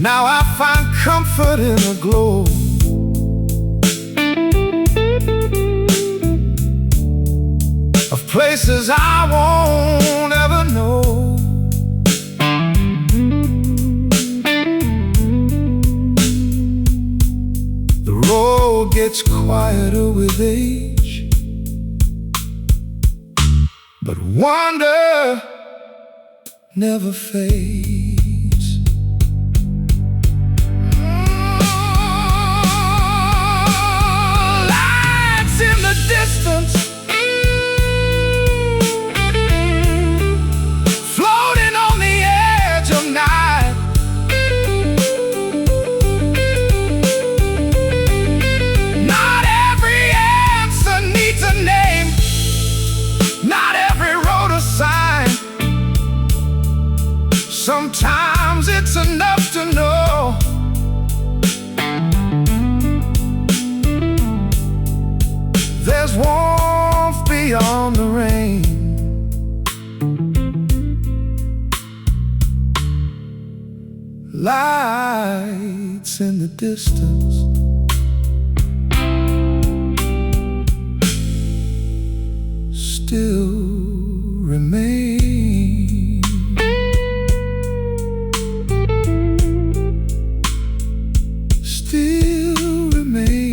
Now I find comfort in a glow of places I won't ever know. The road gets quieter with age, but wonder never fades. Distance, floating on the edge of night. Not every answer needs a name, not every road a sign. Sometimes it's enough to know there's warmth beyond the rain. Lights in the distance, still remain. Still remain.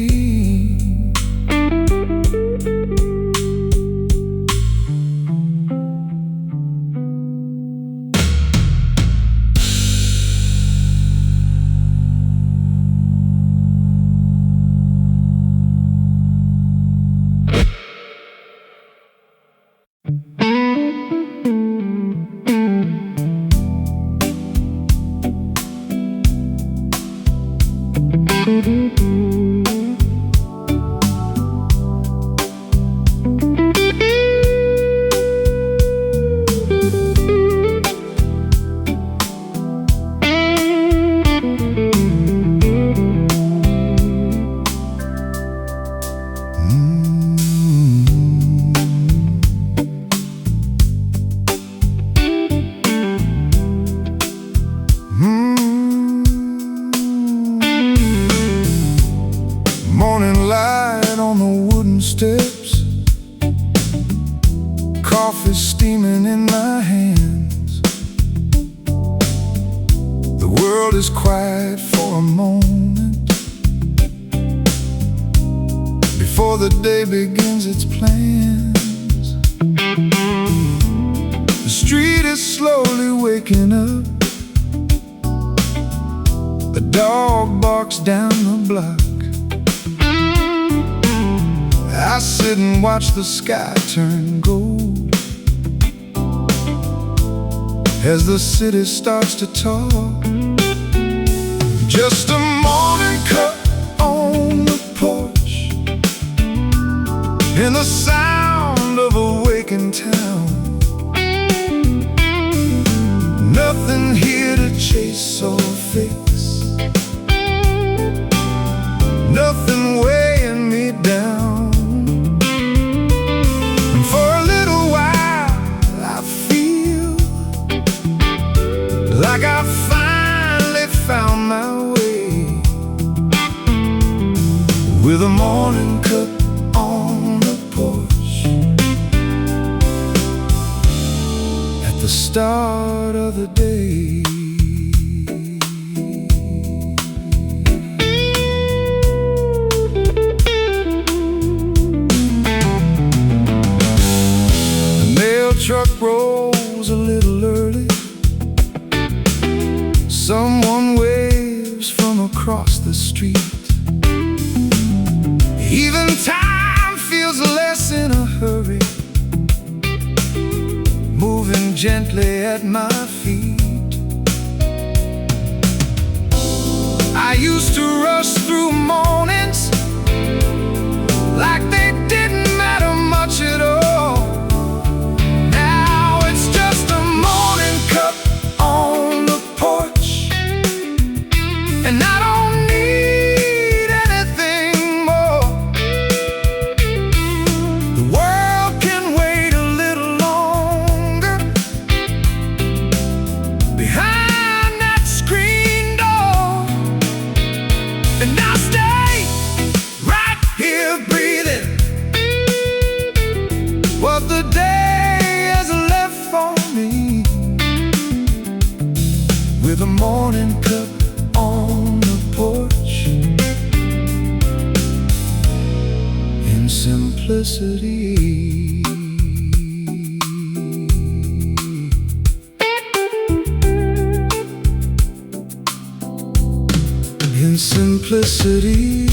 Morning light on the wooden steps, coffee steaming in my hands. The world is quiet for a moment before the day begins its plans. The street is slowly waking up. A dog barks down the block. I sit and watch the sky turn gold as the city starts to talk. Just a morning cup on the porch, and the sound of a waking town. Nothing here to chase or fix, nothing weighing me down. And for a little while I feel like I finally found my way, with a morning cup on the porch at the start of the day. The mail truck rolls a little early. Someone waves from across the street. Even time feels less in a hurry, moving gently at my feet. I used to rush through mornings like they didn't matter much at all. Now it's just a morning cup on the porch, and I don't need anything more. The world can wait a little longer behind that screen door, and I'll stay right here breathing what the day has left for me, with a morning cup on the porch in simplicity. In simplicity.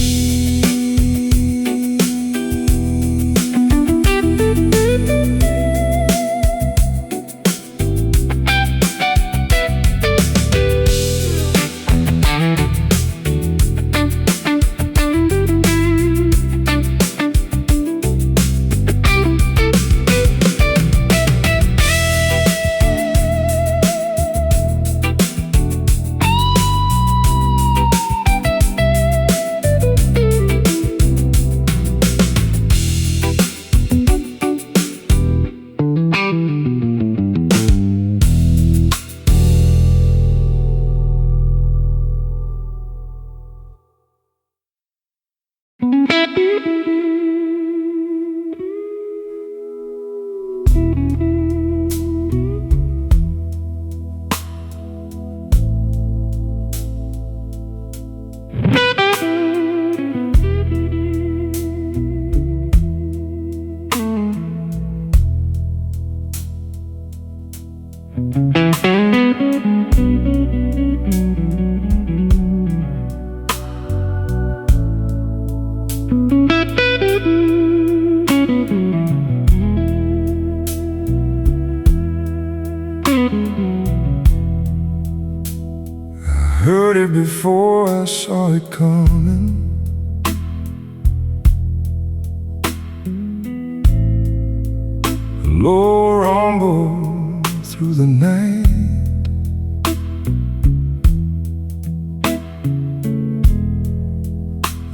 Heard it before I saw it coming. A low rumble through the night,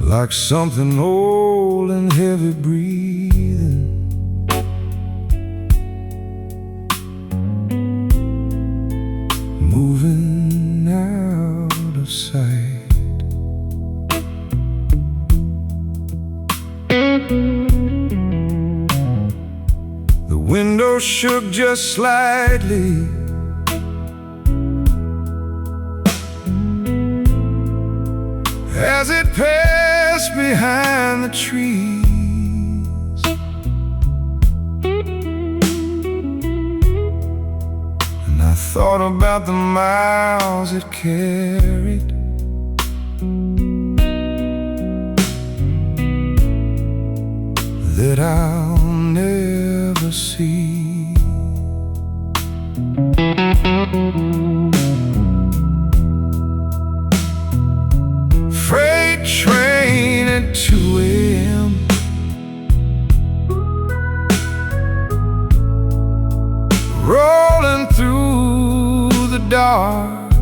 like something old and heavy breathing, moving out of sight. shook just slightly. As it passed behind the trees, and I thought about the miles it carried, that I'll never see. Freight train at 2 a.m. rolling through the dark,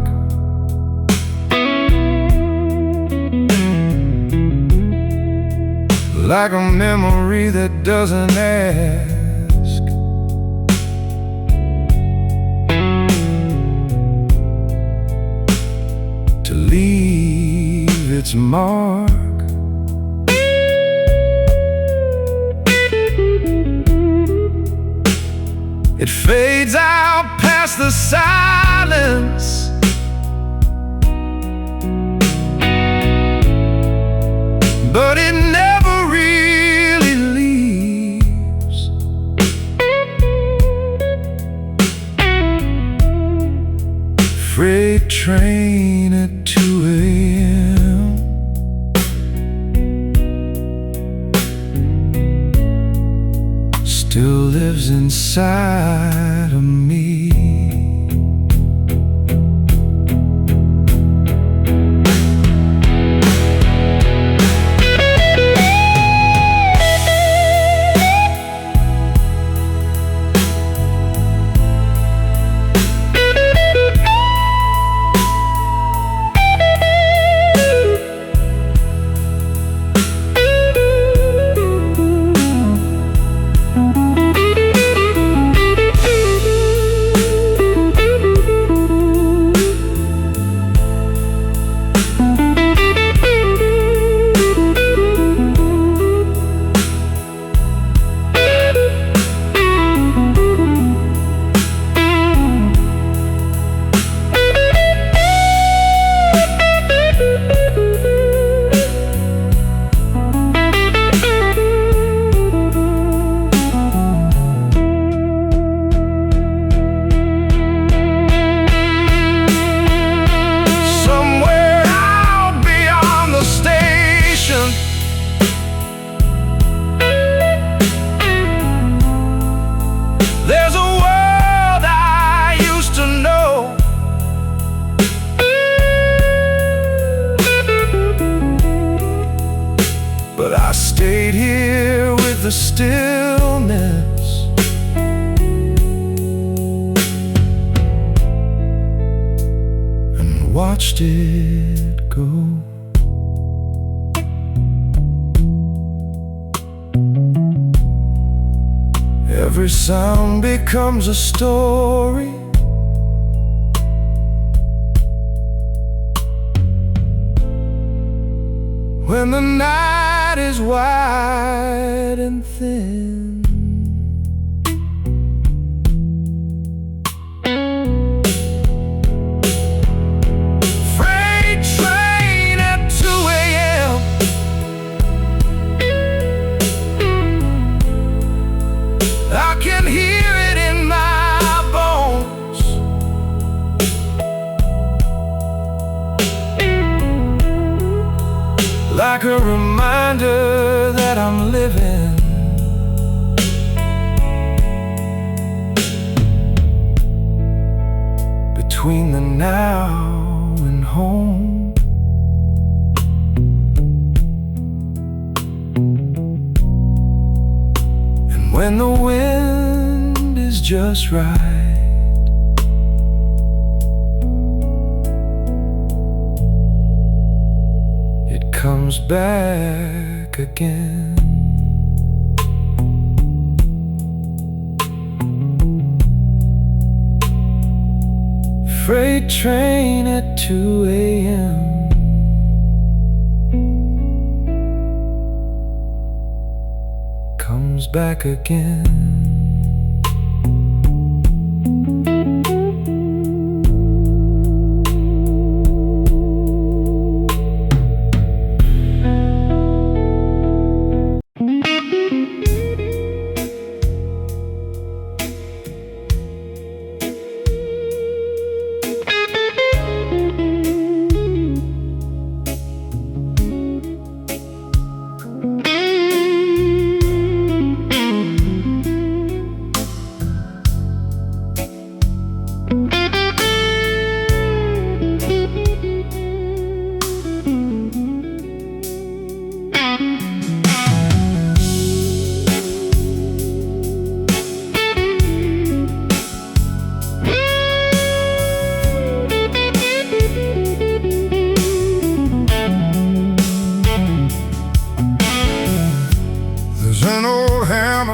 like a memory that doesn't ask. To leave its mark. It fades out past the silence, but it never really leaves. Freight train at 2 a.m. still lives inside of me. There's a world I used to know, but I stayed here with the stillness, and watched it go. Every sound becomes a story, when the night is wide and thin. Freight train at 2 a.m. I can hear it in my bones, like a reminder that I'm living between the now and home. And when the wind is just right, it comes back again. Freight train at 2 a.m. comes back again.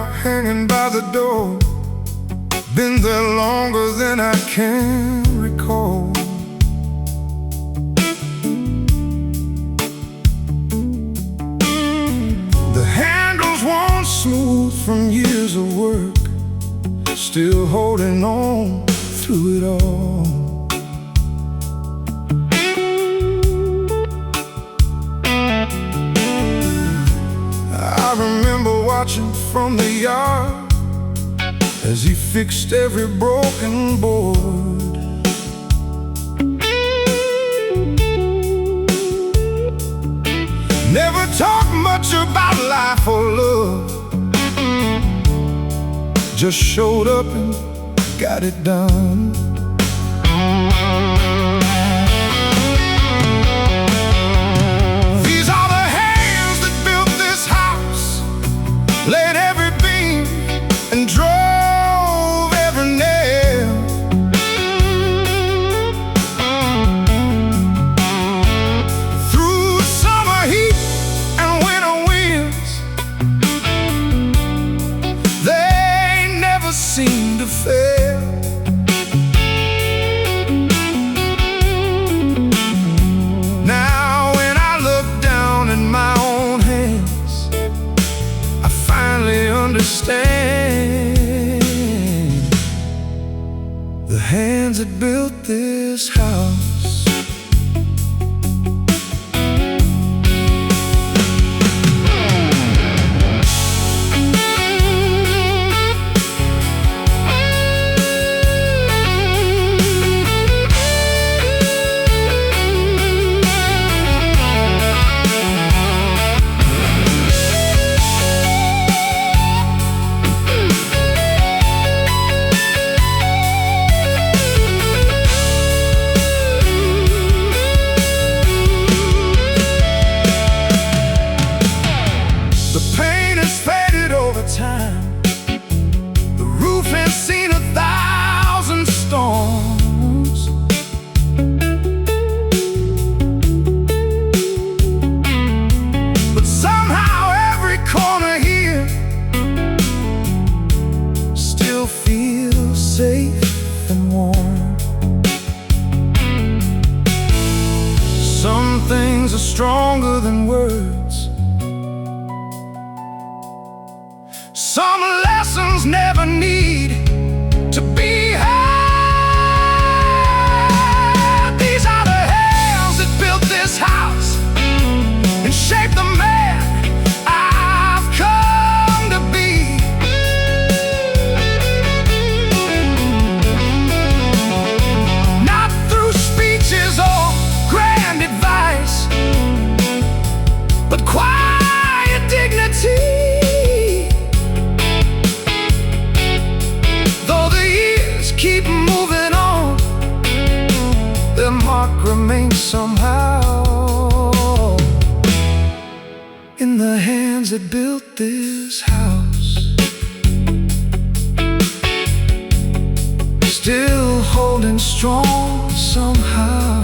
now hanging by the door. Been there longer than I can recall. The handles worn smooth from years of work, still holding on through it all. I remember watching from the yard as he fixed every broken board. Never talked much about life or love, just showed up and got it done. These are the hands that built this house, laid every beam and drove every nail. Through summer heat and winter winds, they never seem to fail. Now when I look down in my own hands, I finally understand the hands that built this house. The paint has faded over time, the roof has seen 1,000 storms. But somehow every corner here still feels safe and warm. Some things are stronger than words. Some lessons never need to be heard. These are the hands that built this house and shaped the man I've come to be. Not through speeches or grand advice, but quiet dignity. Keep moving on, their mark remains somehow in the hands that built this house, still holding strong somehow.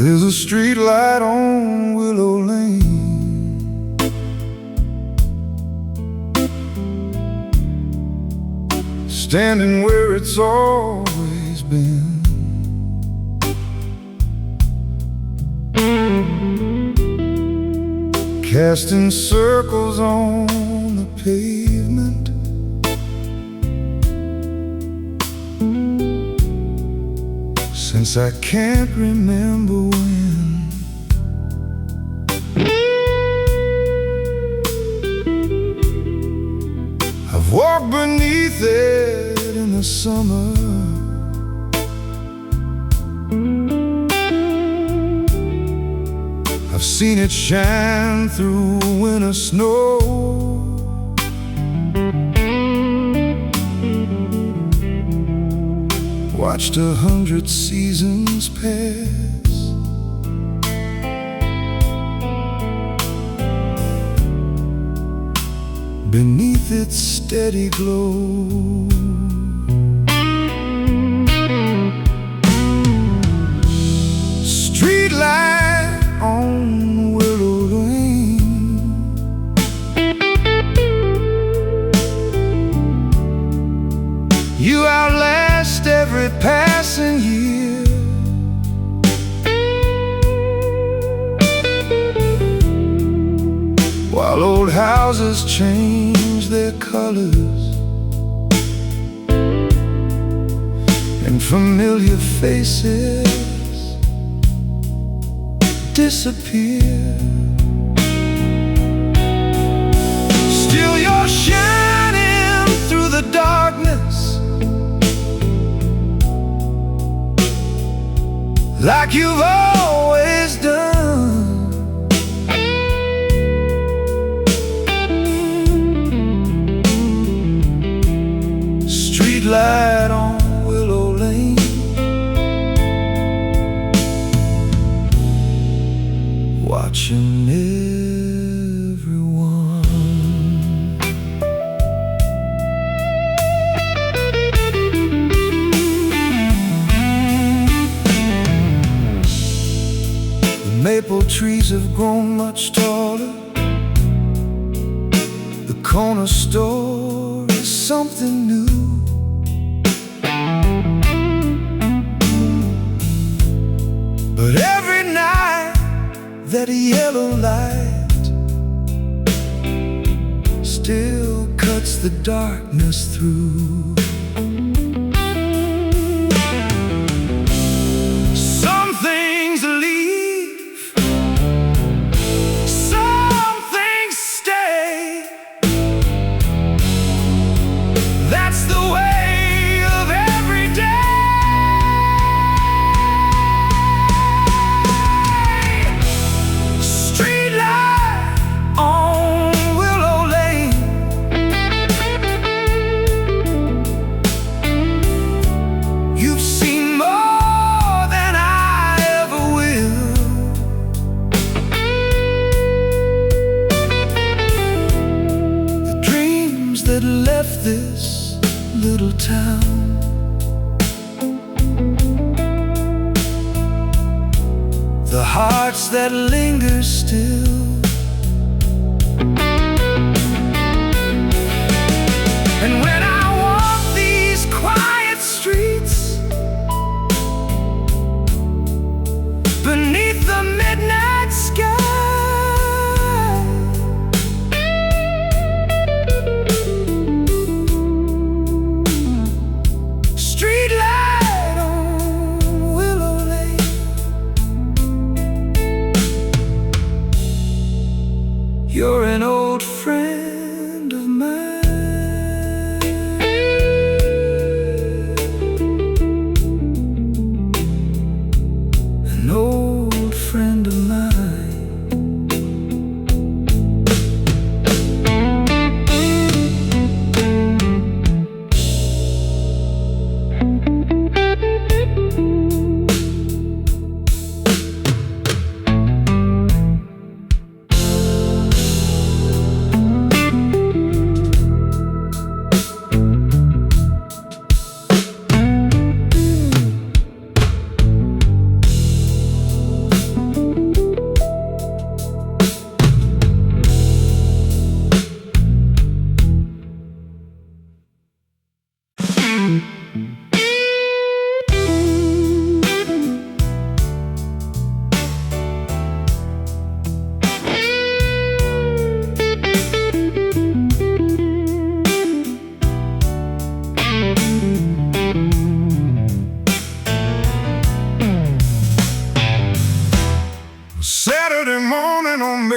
There's a street light on Willow Lane, standing where it's always been. Casting circles on the pavement, since I can't remember when. I've walked beneath it in the summer, I've seen it shine through winter snow. Watched 100 seasons pass, beneath its steady glow. Street light on Willow Lane, you outlast every passing year. While old houses change their colors and familiar faces disappear, still you're shining through the darkness, like you've always done. Street light on Willow Lane, watching everyone. The maple trees have grown much taller, the corner store is something new. But every night that yellow light still cuts the darkness through. Some things leave, some things stay. That's the way of every day. Street light on Willow Lane, you've seen more than I ever will. The dreams that left this little town, the hearts that linger still. And when I walk these quiet streets beneath the midnight sky, street light on Willow Lane, you're an old friend of mine. An old friend of mine.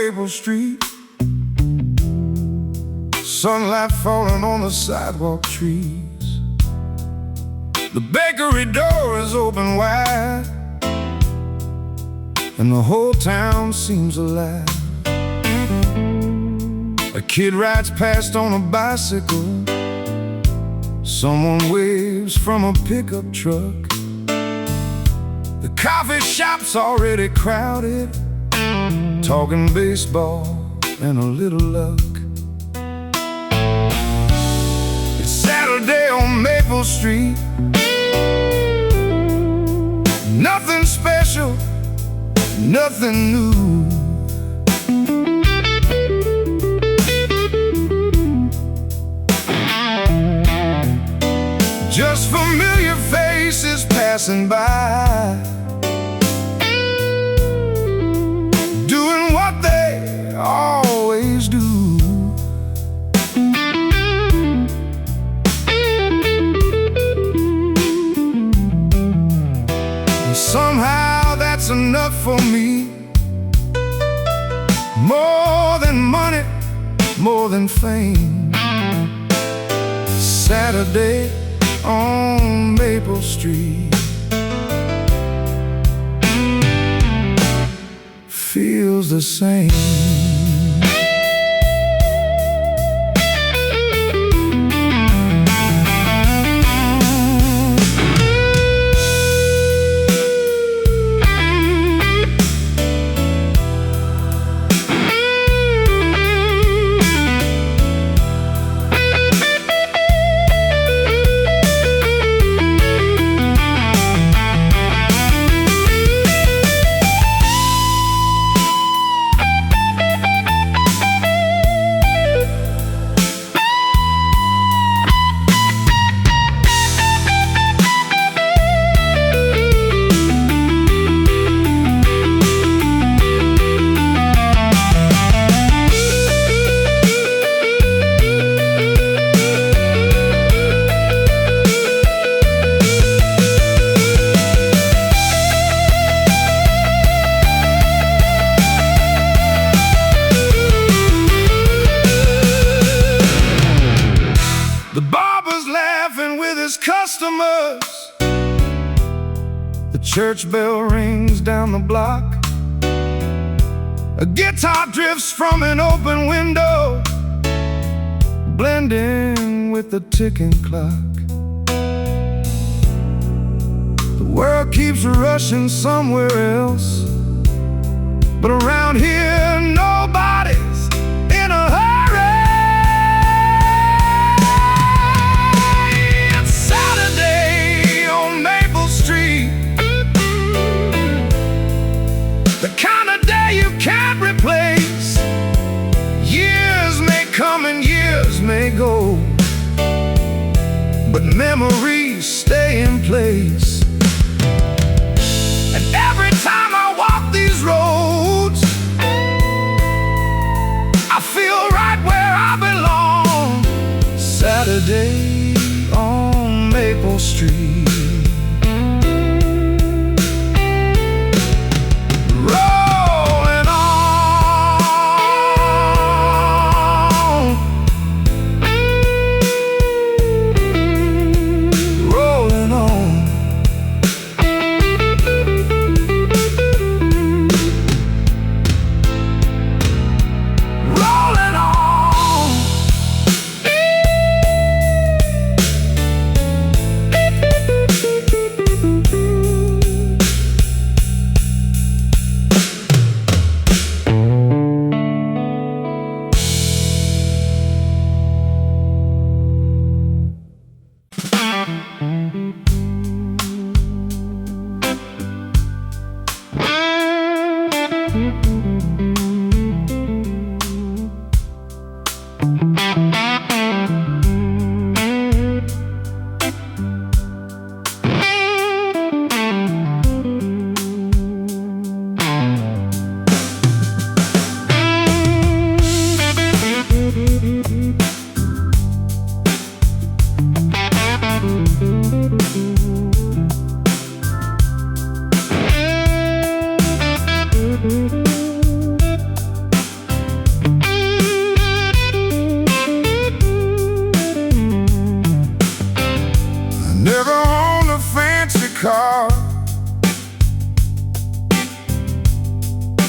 Maple Street. Sunlight falling on the sidewalk trees. The bakery door is open wide, and the whole town seems alive. A kid rides past on a bicycle. Someone waves from a pickup truck. The coffee shop's already crowded, talking baseball and a little luck. It's Saturday on Maple Street. Nothing special, nothing new. Just familiar faces passing by, doing what they always do. And somehow that's enough for me. More than money, more than fame. Saturday on Maple Street feels the same. The barber's laughing with his customers. The church bell rings down the block. A guitar drifts from an open window, blending with the ticking clock. The world keeps rushing somewhere else, but around here nobody's in a hurry. The kind of day you can't replace. Years may come and years may go, but memories stay in place. And every time I walk these roads, I feel right where I belong. Saturday on Maple Street.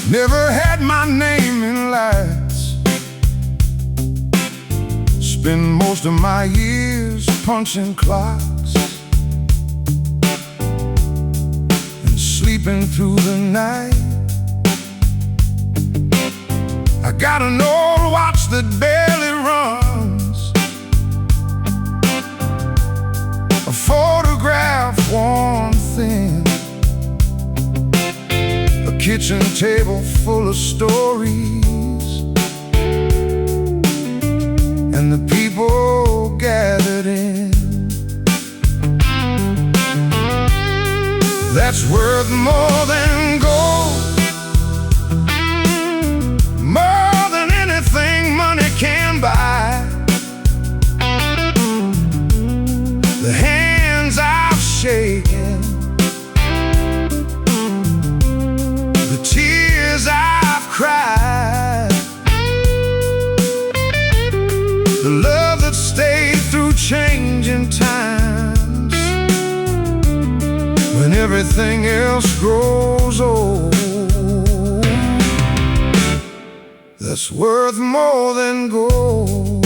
Never had my name in lights. Spend most of my years punching clocks and sleeping through the night. I got an old watch that barely runs, a photograph worn thin, a kitchen table full of stories, and the people gathered in. That's worth more than gold, more than anything money can buy. The hands I've shaken, the tears I've cried, the love that stayed through changing times, when everything else grows old. That's worth more than gold.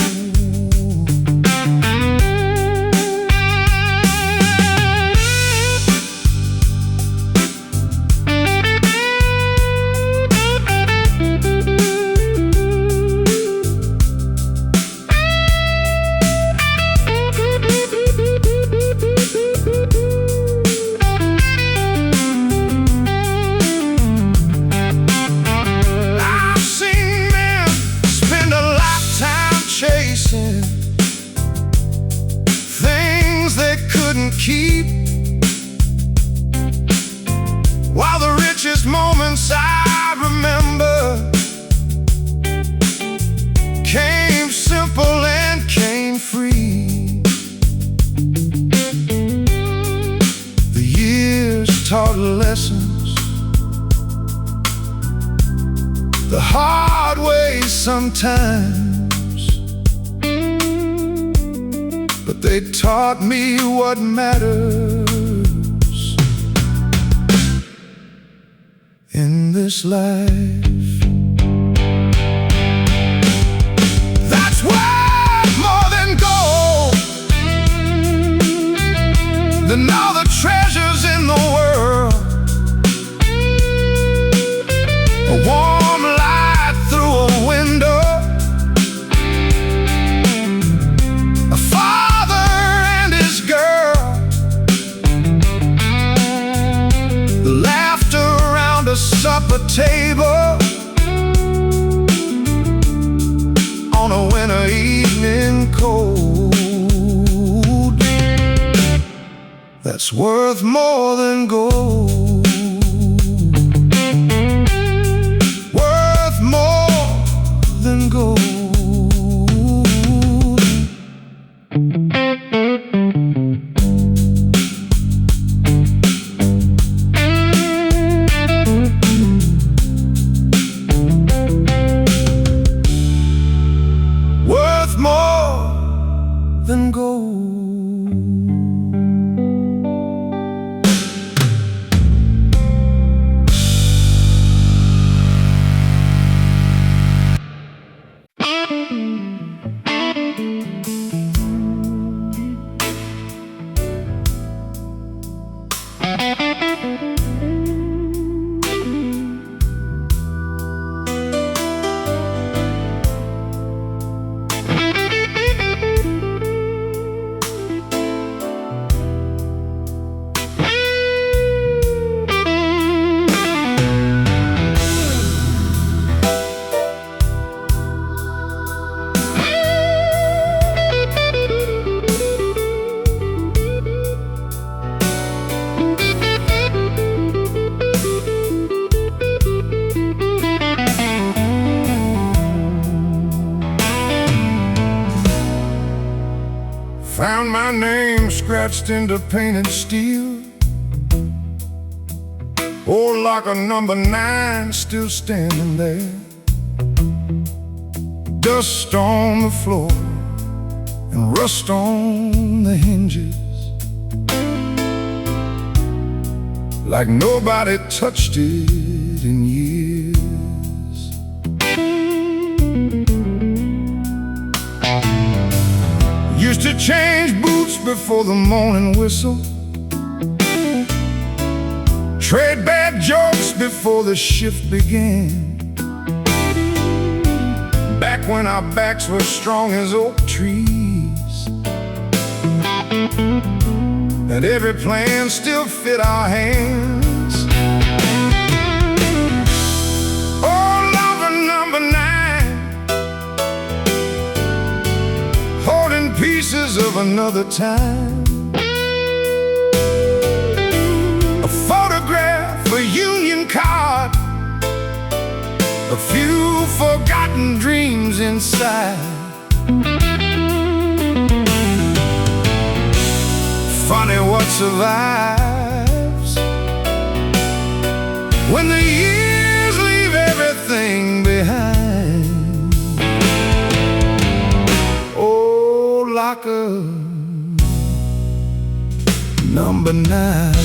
Things they couldn't keep, while the richest moments I remember came simple and came free. The years taught lessons the hard way sometimes, but they taught me what matters in this life. That's worth more than gold, than all the treasures in the world. A warm light through a window, a supper table on a winter evening cold. That's worth more than gold, worth more than gold. Than gold. Found my name scratched into painted steel, oh, like a number 9 still standing there. Dust on the floor and rust on the hinges, like nobody touched it in years. Used to change boots before the morning whistle, trade bad jokes before the shift began. Back when our backs were strong as oak trees, and every plan still fit our hands. Oh, lover number 9, holding pieces of another time. A photograph, a union card, a few forgotten dreams inside. Funny what survives when the years leave everything behind. Oh, locker number 9.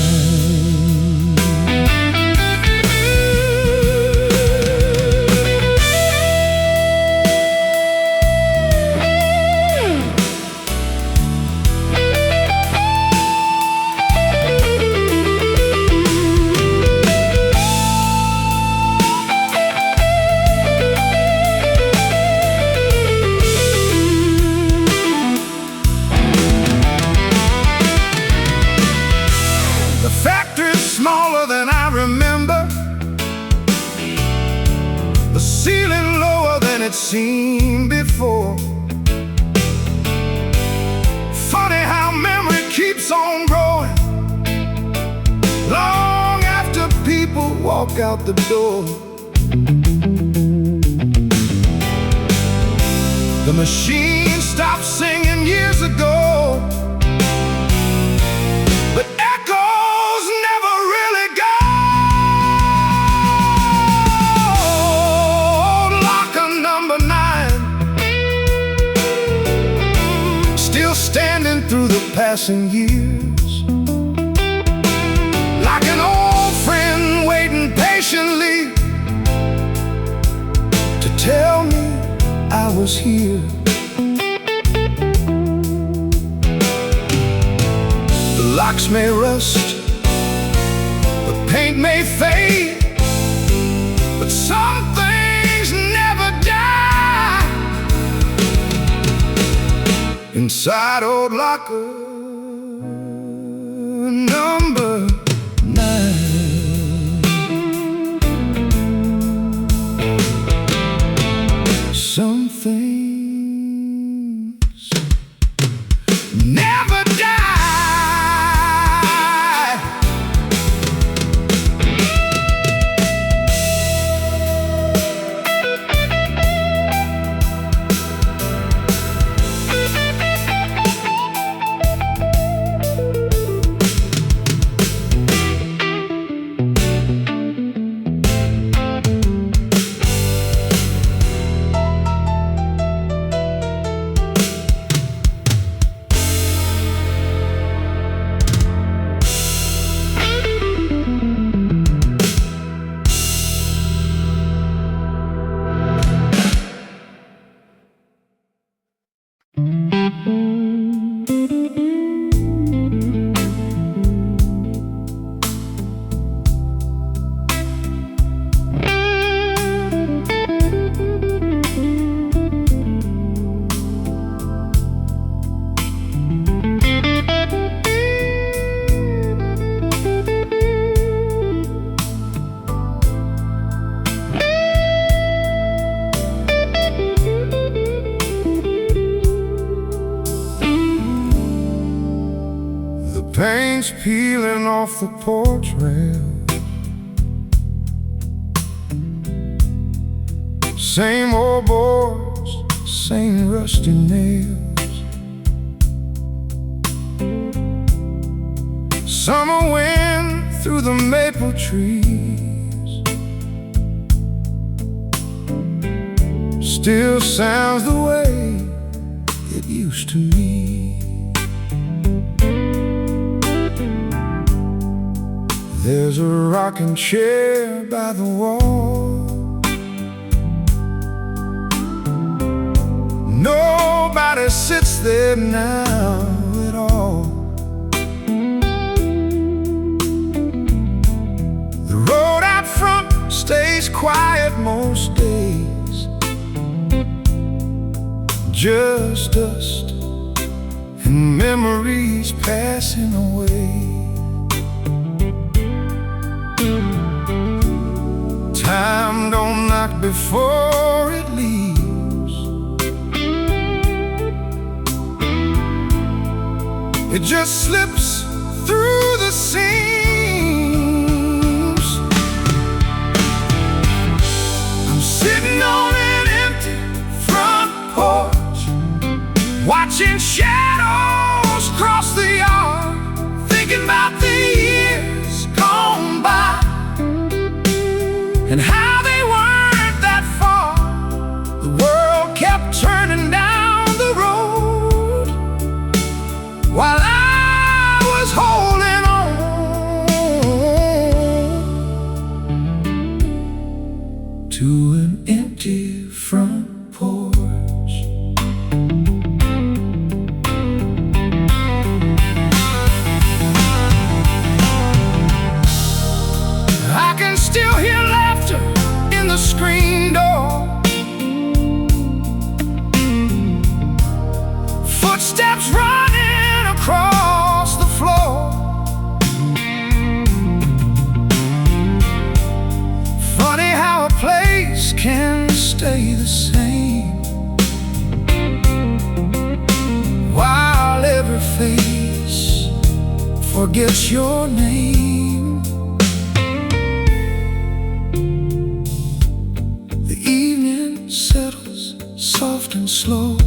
Smaller than I remember, the ceiling lower than it seemed before. Funny how memory keeps on growing long after people walk out the door. The machine stopped singing years ago, but echoes never really go. Locker number 9, still standing through the passing years, like an old friend waiting patiently to tell me I was here. The locks may rust, the paint may fade, but some things never die. Inside old locker number 9. Some things never die. Paint's peeling off the porch rail, same old boards, same rusty nails. Summer wind through the maple trees still sounds the way it used to me. There's a rocking chair by the wall, nobody nobody sits there now at all. The road out front stays quiet most days, just dust and memories passing away. Time don't knock before it leaves. It just slips through the seams. I'm sitting on an empty front porch, watching shadows cross the yard, thinking about the years gone by and how they weren't that far. The world kept turning down the road while I was holding on to an empty front porch. I can still hear laughter in the screen door, footsteps running across the floor. Funny how a place can stay the same while every face forgets your name. The evening settles soft and slow,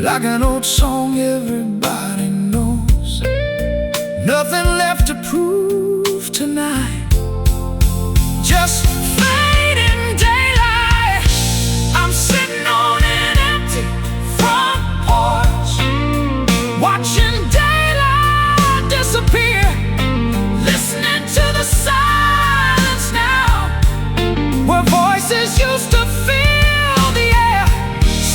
like an old song everybody knows. Nothing left to prove tonight, just fading daylight. I'm sitting on an empty front porch, watching daylight disappear, listening to the silence now, where voices used to fill the air.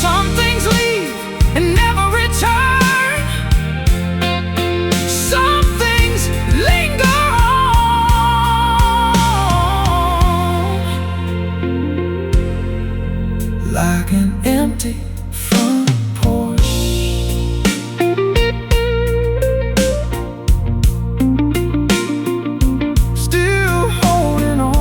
Some things leave and never return, some things linger on, like an empty front porch. Still holding on.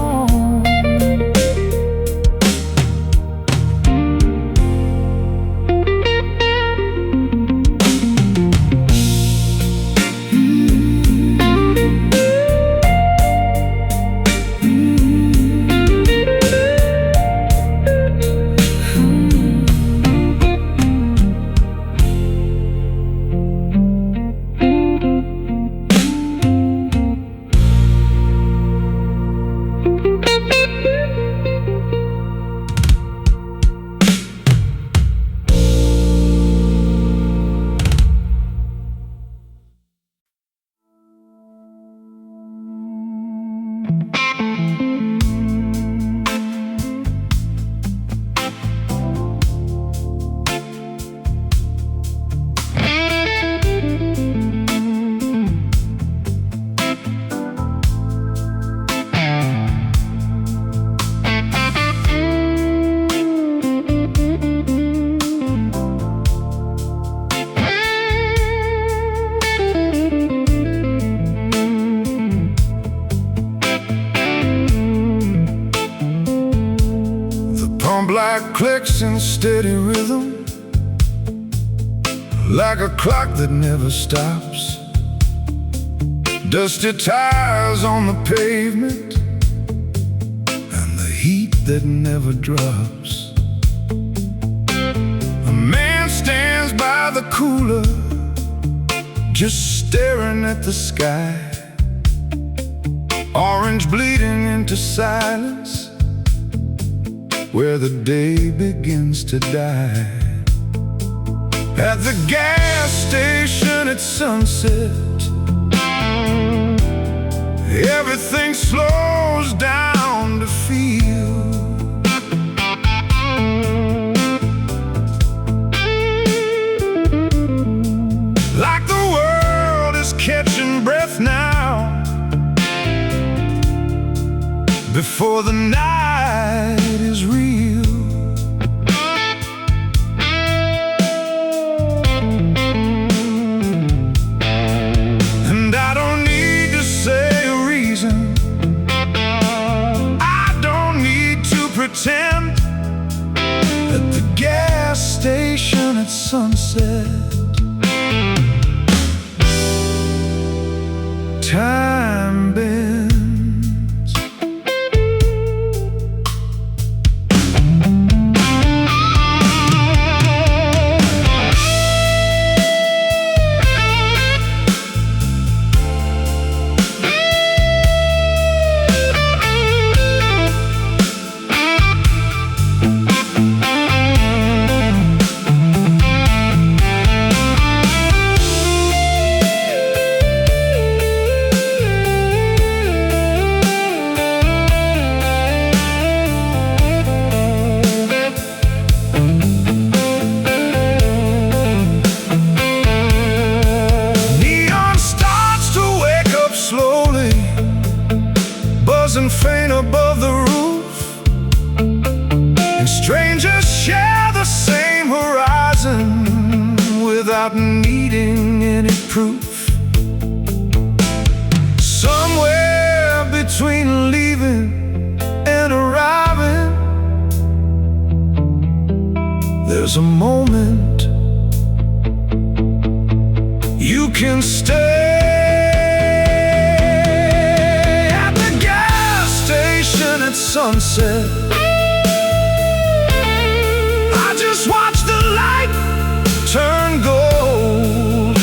Like clicks in steady rhythm, like a clock that never stops. Dusty tires on the pavement, and the heat that never drops. A man stands by the cooler, just staring at the sky. Orange bleeding into silence, where the day begins to die. At the gas station at sunset, everything slows down to feel. before the night is real. And I don't need to say a reason, I don't need to pretend. At the gas station at sunset, time bends. And faint above the roof, and strangers share the same horizon without needing any proof. Somewhere between leaving and arriving, there's a moment you can stay. At sunset, I just watch the light turn gold.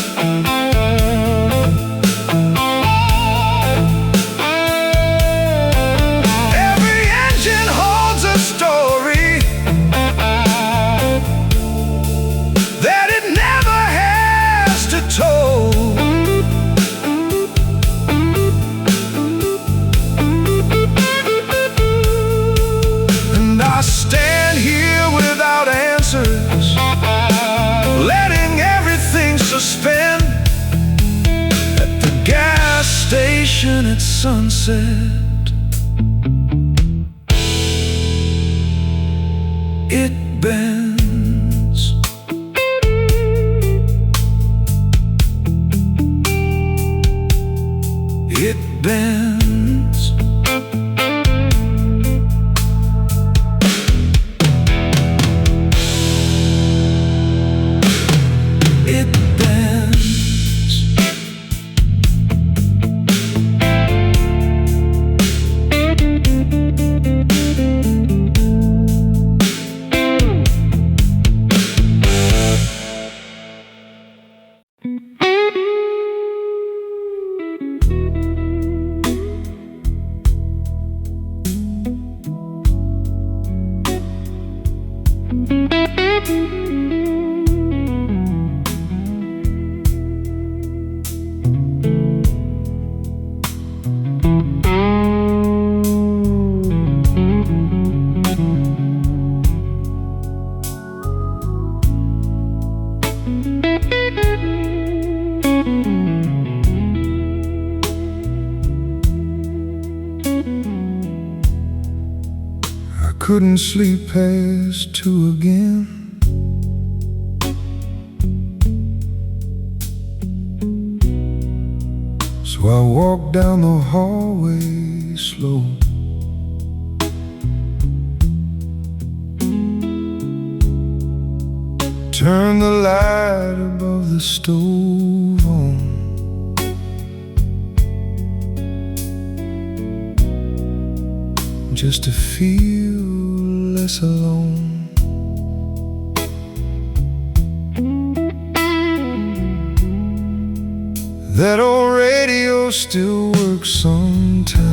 Every engine holds a story that it never has to told. I stand here without answers, letting everything suspend. At the gas station at sunset, it bends. It bends. Couldn't sleep past 2 again. So I walked down the hallway slow. Turn the light above the stove on. Just to feel less alone. That old radio still works sometimes.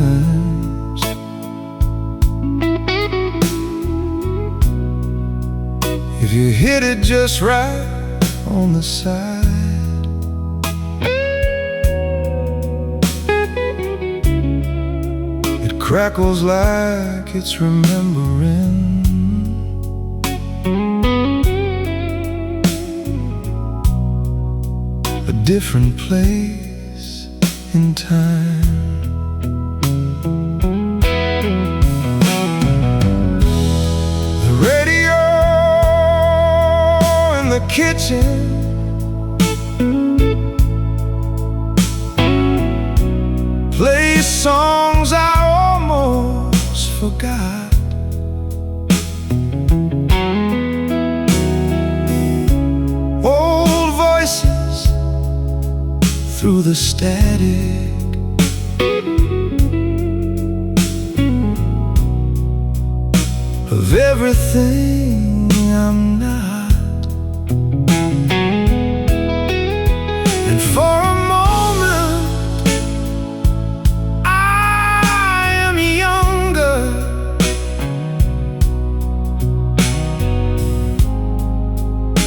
If you hit it just right on the side, it crackles like it's remembering a different place in time. kitchen. Play songs I almost forgot. Old voices through the static. Of everything I'm not. And for a moment I am younger,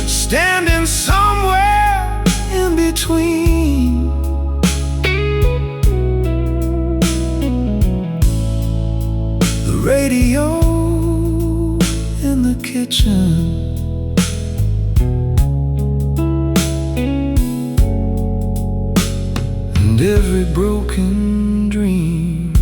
standing somewhere in between. The radio in the kitchen, and every broken dream.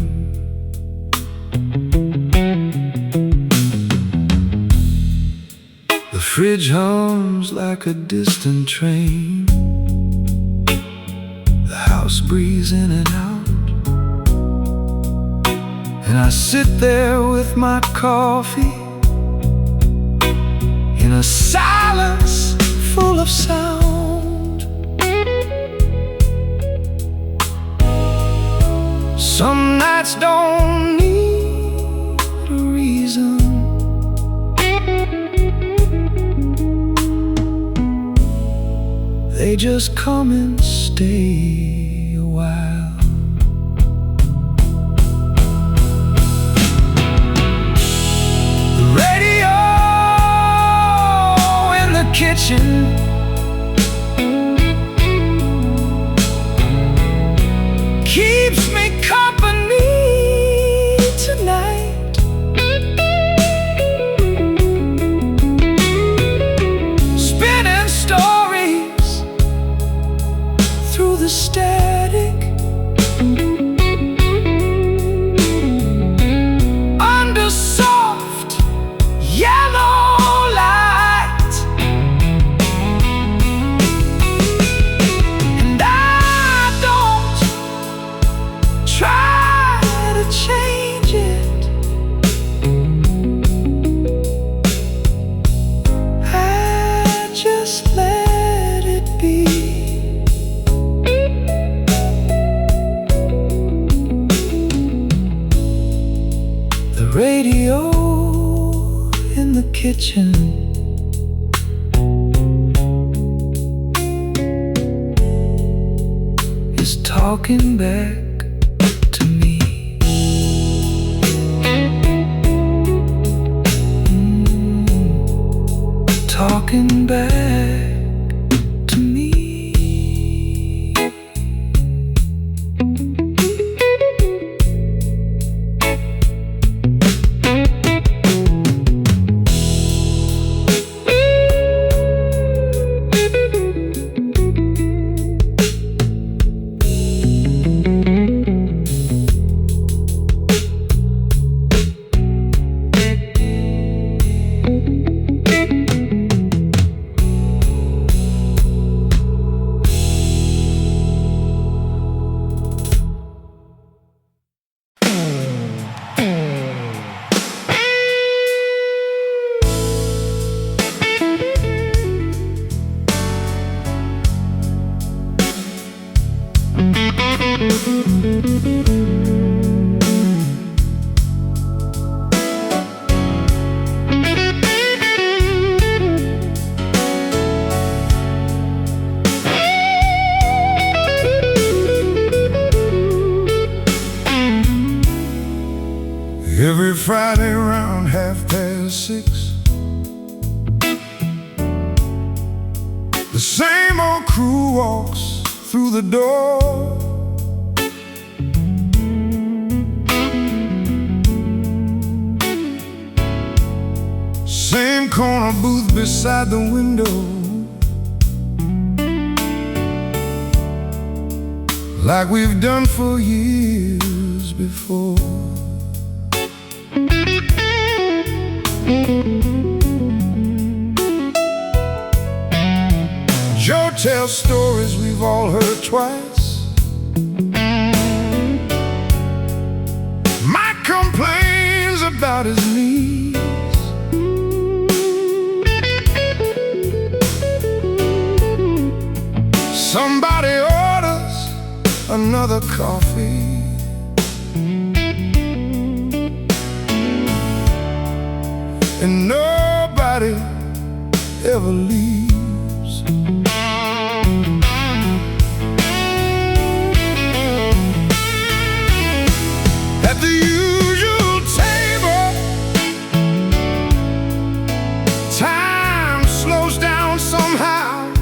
The fridge hums like a distant train. The house breathes in and out, and I sit there with my coffee in a silence full of sound. Some nights don't need a reason. They just come and stay a while. The radio in the kitchen keeps me company tonight. Spinning stories through the static. Under soft yellow light. And I don't try to change it. I just let it be. The radio in the kitchen is talking back to me. Talking back to me. Every Friday around 6:30, the same old crew walks through the door. Same corner booth beside the window, like we've done for years before. tell stories we've all heard twice. Mike complains about his knees. Somebody orders another coffee. And nobody ever leaves. At the usual table, time slows down somehow.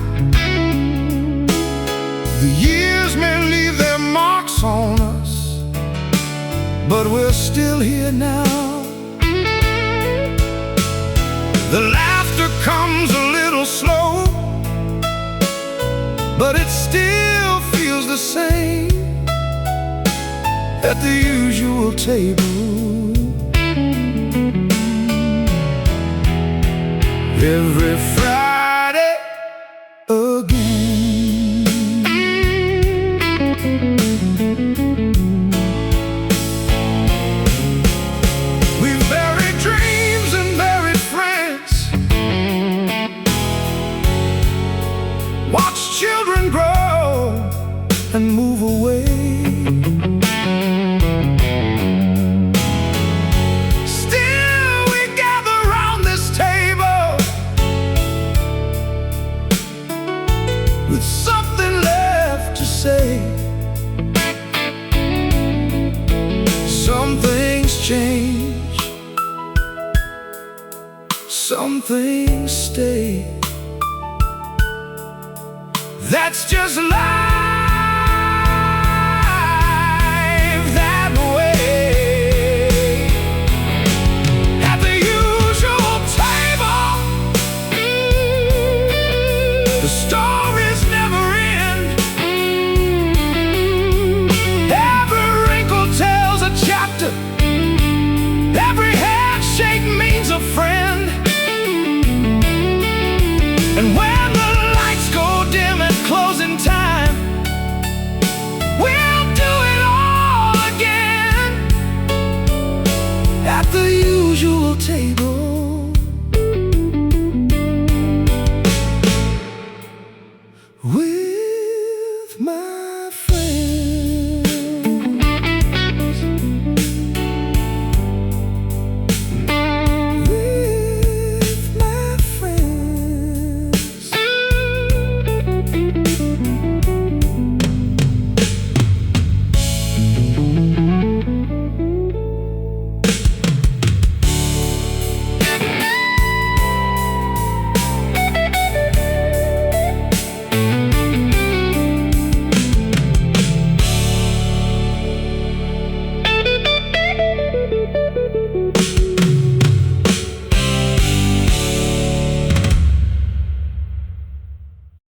The years may leave their marks on us, but we're still here now. The laughter comes a little slow, but it still feels the same at the usual table. Every Friday again. We've buried dreams and buried friends, watch children grow and move away. Still we gather round this table with something left to say. Some things change, some things stay. That's just life that way. At the usual table, the stories never end. Every wrinkle tells a chapter, every handshake means a friend. And when the lights go dim at closing time, we'll do it all again at the usual table.